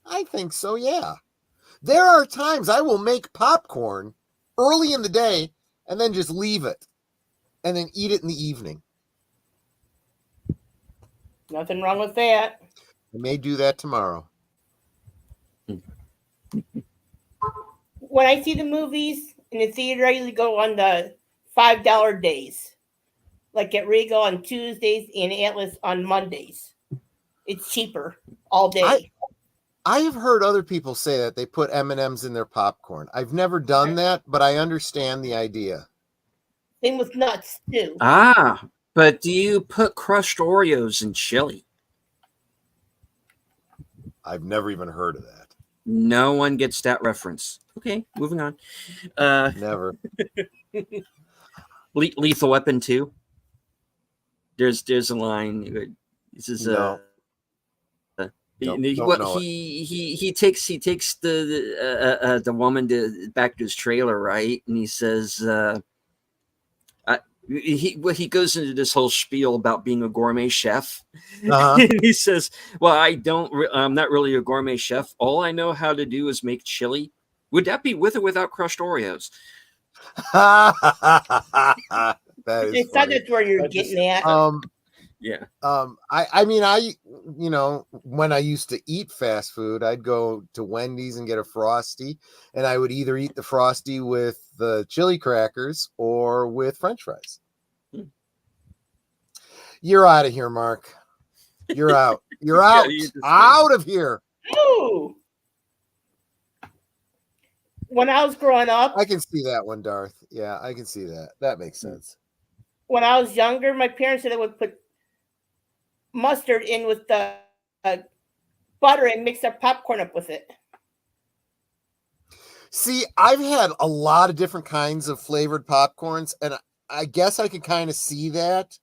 I think so, yeah. There are times I will make popcorn early in the day and then just leave it and then eat it in the evening. Nothing wrong with that. I may do that tomorrow. When I see the movies in the theater, I usually go on the $5 days, like at Regal on Tuesdays and Atlas on Mondays. It's cheaper all day. I have heard other people say that they put M&Ms in their popcorn. I've never done that, but I understand the idea. Same with nuts too. But do you put crushed Oreos in chili? I've never even heard of that. No one gets that reference. Okay, moving on. Never. Lethal Weapon 2. there's a line. This is No. Don't know it. he takes the woman back to his trailer, right? And he says he goes into this whole spiel about being a gourmet chef. Uh-huh. And he says, "Well, I'm not really a gourmet chef. All I know how to do is make chili. Would that be with or without crushed Oreos?" That is It's funny. that's where you're getting at. Yeah. I mean, when I used to eat fast food, I'd go to Wendy's and get a Frosty, and I would either eat the Frosty with the chili crackers or with French fries. You're out of here, Mark. You're out. You're out. Out of here. Ooh. When I was growing up, I can see that one, Darth. Yeah, I can see that. That makes sense. when I was younger, my parents said I would put mustard in with the butter and mix their popcorn up with it. See, I've had a lot of different kinds of flavored popcorns, and I guess I can kind of see that.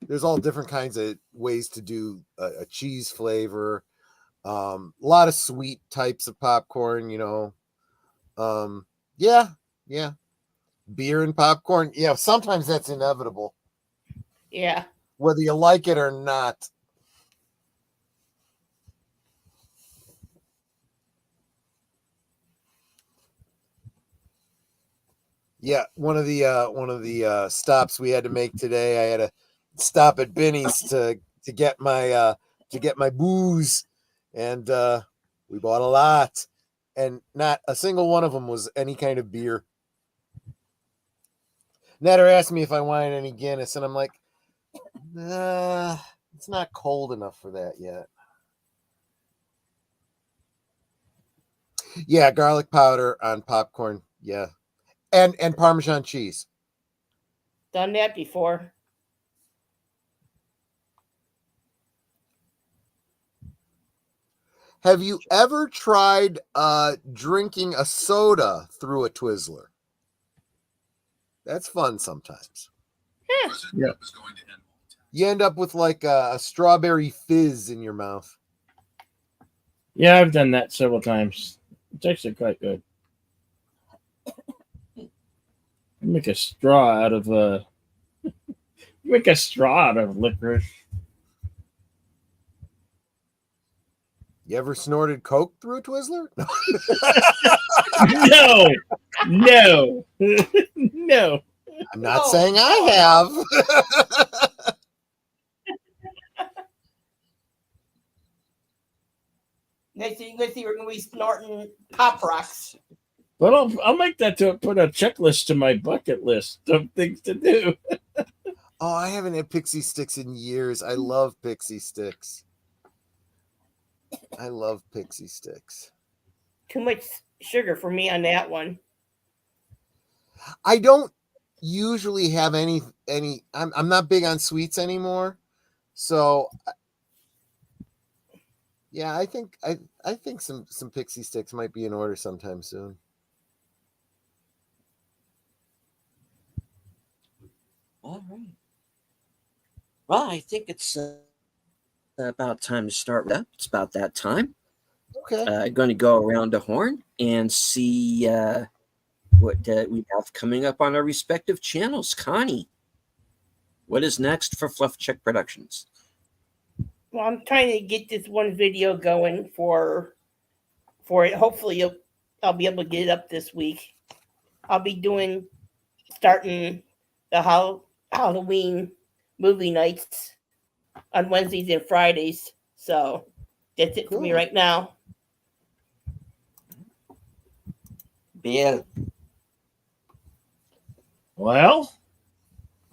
There's all different kinds of ways to do a cheese flavor. A lot of sweet types of popcorn, yeah. Beer and popcorn. Yeah, sometimes that's inevitable, Yeah. whether you like it or not. Yeah, one of the stops we had to make today, I had to stop at Benny's to get my booze, and we bought a lot, and not a single one of them was any kind of beer. Netter asked me if I wanted any Guinness, and I'm like, nah, it's not cold enough for that yet. Yeah, garlic powder on popcorn. Yeah. And Parmesan cheese. Done that before. Have you ever tried drinking a soda through a Twizzler? That's fun sometimes. Yeah. You end up with like a strawberry fizz in your mouth. Yeah, I've done that several times. It's actually quite good. Make a straw out of licorice. You ever snorted Coke through a Twizzler? No. No. I'm not saying I have. Next thing you see, we're going to be snorting Pop Rocks. But I'll make that to put a checklist to my bucket list of things to do. Oh, I haven't had Pixie Sticks in years. I love Pixie Sticks. I love Pixie Sticks. Too much sugar for me on that one. I don't usually have any. I'm not big on sweets anymore, so yeah, I think some Pixie Sticks might be in order sometime soon. All right. Well, I think it's about time to start. It's about that time. Okay. Going to go around the horn and see what we have coming up on our respective channels. Connie, what is next for Fluff Check Productions? Well, I'm trying to get this one video going for it. Hopefully, I'll be able to get it up this week. I'll be starting the Halloween movie nights on Wednesdays and Fridays. So that's it for me right now. Bill. Well,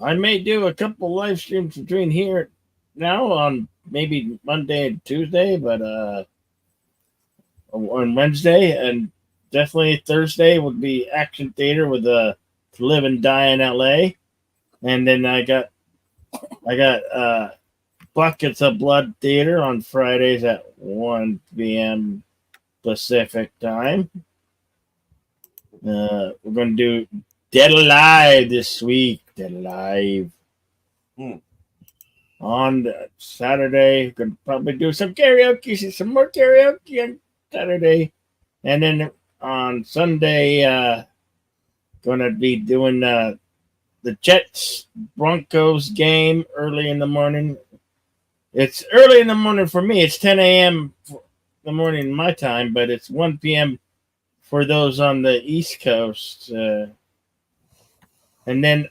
I may do a couple live streams between here now on maybe Monday and Tuesday, but on Wednesday, and definitely Thursday would be Action Theater with Live and Die in LA. And then I got Buckets of Blood Theater on Fridays at 1 p.m. Pacific time. We're going to do Dead Alive this week. Dead Alive. On Saturday, could probably do some karaoke, see some more karaoke on Saturday. And then on Sunday, gonna be doing the Jets Broncos game early in the morning. It's early in the morning for me. It's 10 a.m. in the morning my time, but it's 1 p.m. for those on the East Coast. And then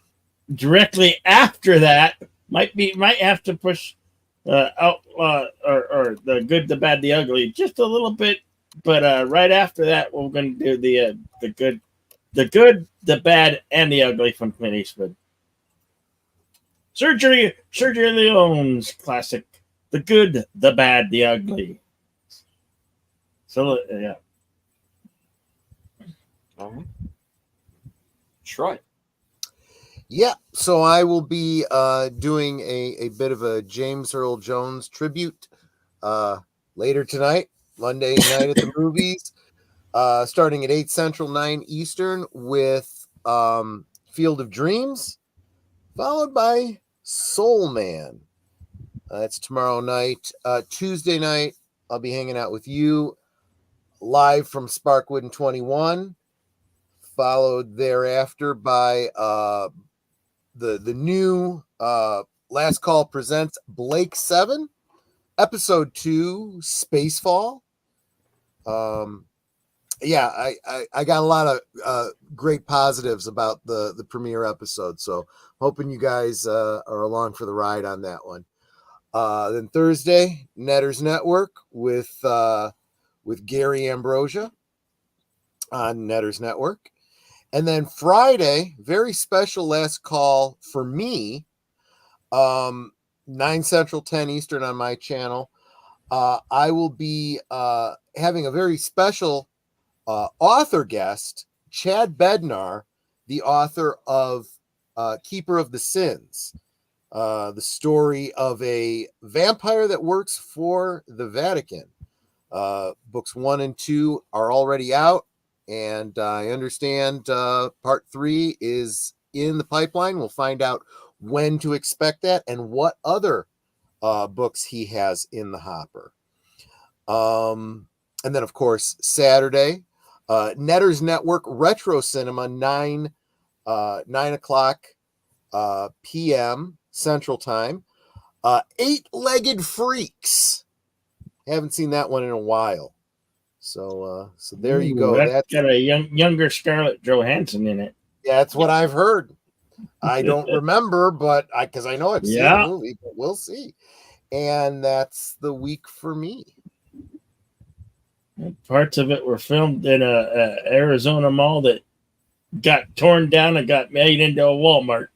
directly after that, might have to push Outlaw or the Good, the Bad, the Ugly just a little bit. But right after that, we're going to do the good, the bad, and the ugly from Clint Eastwood. Sergio Leone's classic, The Good, the Bad, the Ugly. So yeah. All right. Troy. Yeah, so I will be doing a bit of a James Earl Jones tribute later tonight, Monday night at the movies, starting at 8 Central, 9 Eastern with Field of Dreams, followed by Soul Man. That's tomorrow night. Tuesday night, I'll be hanging out with you live from Sparkwood and 21, followed thereafter by the new Last Call Presents Blake 7, Episode 2, Spacefall. Yeah, I got a lot of great positives about the premiere episode, so hoping you guys are along for the ride on that one. Then Thursday, Netters Network with Gary Ambrosia on Netters Network. And then Friday, very special last call for me, 9 Central, 10 Eastern on my channel. I will be having a very special author guest, Chad Bednar, the author of Keeper of the Sins, the story of a vampire that works for the Vatican. Books 1 and 2 are already out. And I understand part 3 is in the pipeline. We'll find out when to expect that and what other books he has in the hopper. And then, of course, Saturday, Netters Network Retro Cinema, 9 o'clock p.m. Central Time. Eight-Legged Freaks. Haven't seen that one in a while. So there you go. That's got a younger Scarlett Johansson in it. Yeah, that's what I've heard. I don't remember, but because I know I've seen the movie, but we'll see. And that's the week for me. Parts of it were filmed in a Arizona mall that got torn down and got made into a Walmart.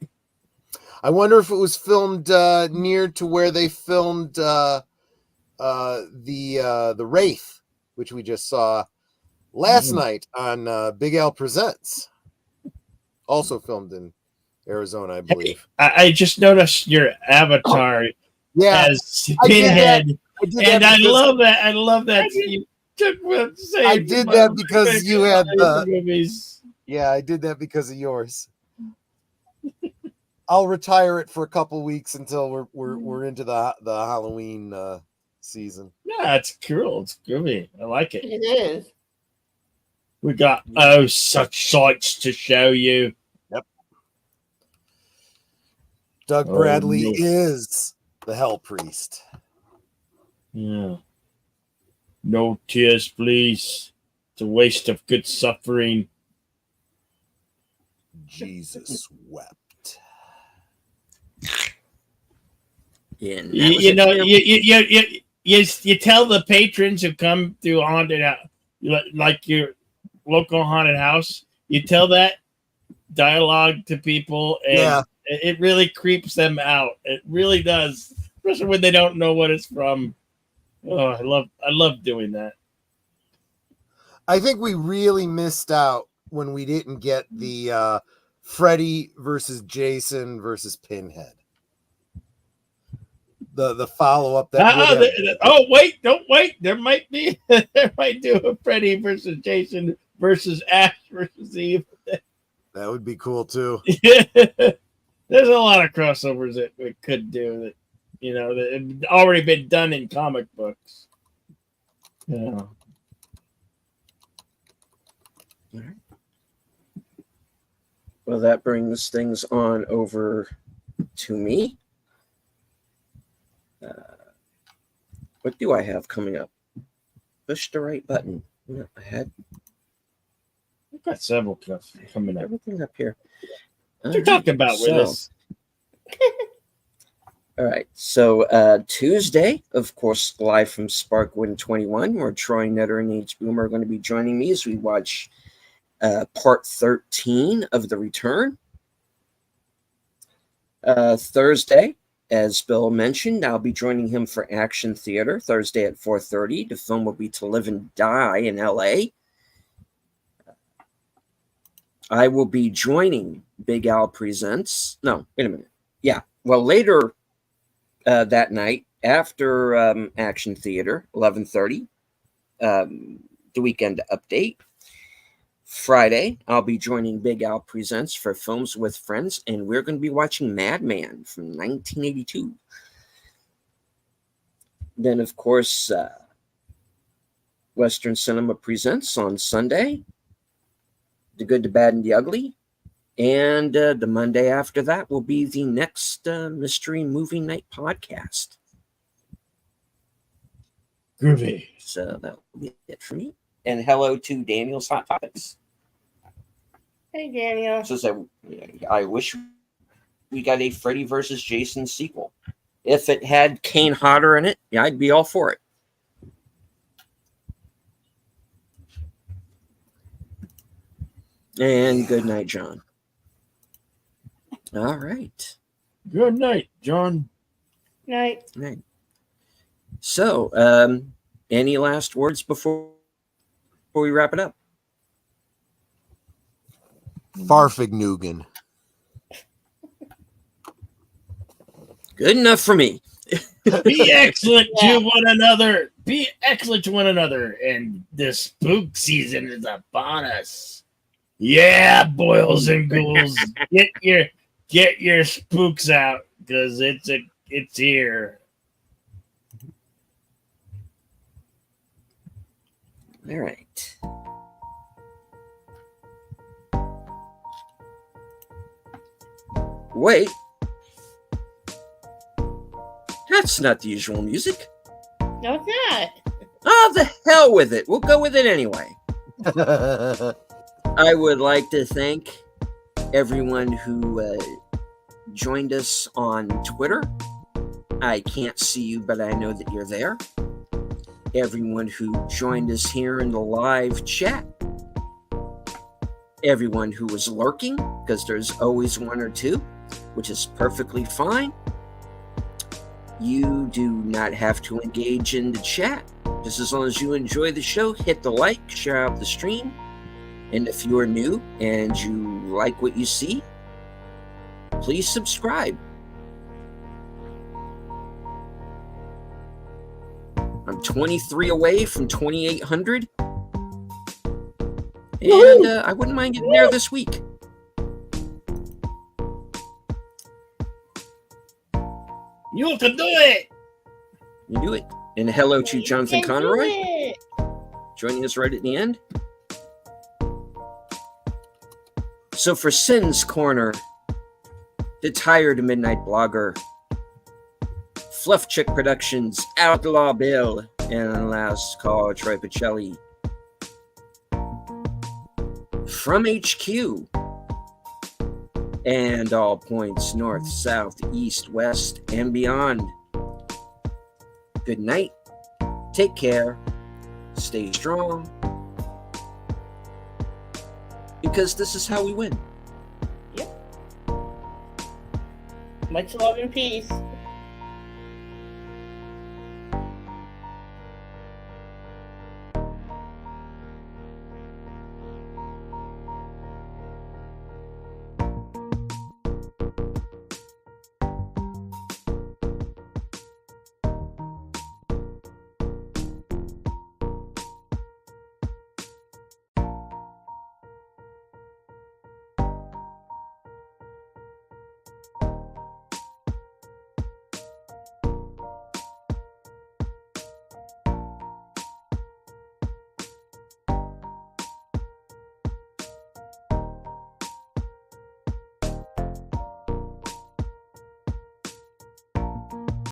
I wonder if it was filmed near to where they filmed the Wraith, which we just saw last night on Big Al Presents. Also filmed in Arizona, I believe. I just noticed your avatar as Pinhead. I love that. I love that. I did that because you had the movies. Yeah, I did that because of yours. I'll retire it for a couple weeks until we're into the Halloween season. Yeah, it's cool. It's groovy. I like it. It is. We got such sights to show you. Yep. Doug Bradley is the Hell Priest. Yeah. No tears, please. It's a waste of good suffering. Jesus wept. Yeah, You tell the patrons who come through haunted house, like your local haunted house, you tell that dialogue to people, and it really creeps them out. It really does, especially when they don't know what it's from. Oh, I love doing that. I think we really missed out when we didn't get the Freddy versus Jason versus Pinhead. The follow up that. Don't wait. There might do a Freddy versus Jason versus Ash versus Eve. That would be cool too. There's a lot of crossovers that we could do that, that have already been done in comic books. Yeah. Well, that brings things on over to me. What do I have coming up? Push the right button. No, I had We've got several stuff coming up. everything up here. What you talking about with us? All right. So Tuesday, of course, live from Sparkwind 21, where Troy Netter and H. Boomer are going to be joining me as we watch part 13 of The Return. Thursday, as Bill mentioned, I'll be joining him for Action Theater Thursday at 4:30. The film will be To Live and Die in LA. I will be joining Big Al Presents. No, wait a minute. Yeah. Well, later that night, after Action Theater, 11:30, the weekend update. Friday, I'll be joining Big Al Presents for Films with Friends, and we're going to be watching Madman from 1982. Then, of course, Western Cinema Presents on Sunday, The Good, the Bad, and the Ugly. And the Monday after that will be the next Mystery Movie Night podcast. Groovy. So that will be it for me. And hello to Daniel's Hot Topics. Hey, Daniel. So I wish we got a Freddy versus Jason sequel. If it had Kane Hodder in it, yeah, I'd be all for it. And good night, John. All right. Good night, John. Night. Right. So, any last words before we wrap it up? Farfignugan. Good enough for me. Be excellent to one another. Be excellent to one another. And the spook season is upon us. Yeah, boils and ghouls. Get your spooks out, because it's here. All right. Wait. That's not the usual music. No, it's not. Oh, the hell with it. We'll go with it anyway. I would like to thank everyone who joined us on Twitter. I can't see you, but I know that you're there. Everyone who joined us here in the live chat. Everyone who was lurking, because there's always one or two, which is perfectly fine. You do not have to engage in the chat. Just as long as you enjoy the show, hit the like, share out the stream. And if you are new and you like what you see, please subscribe. I'm 23 away from 2,800. And I wouldn't mind getting there this week. You can do it. You do it. And hello to Jonathan You can Conroy, do it. joining us right at the end. So for Sin's Corner, the Tired Midnight Blogger, Fluff Chick Productions, Outlaw Bill, and last call, Troy Pacelli. From HQ, and all points north, south, east, west, and beyond. Good night. Take care. Stay strong. Because this is how we win. Much love and peace.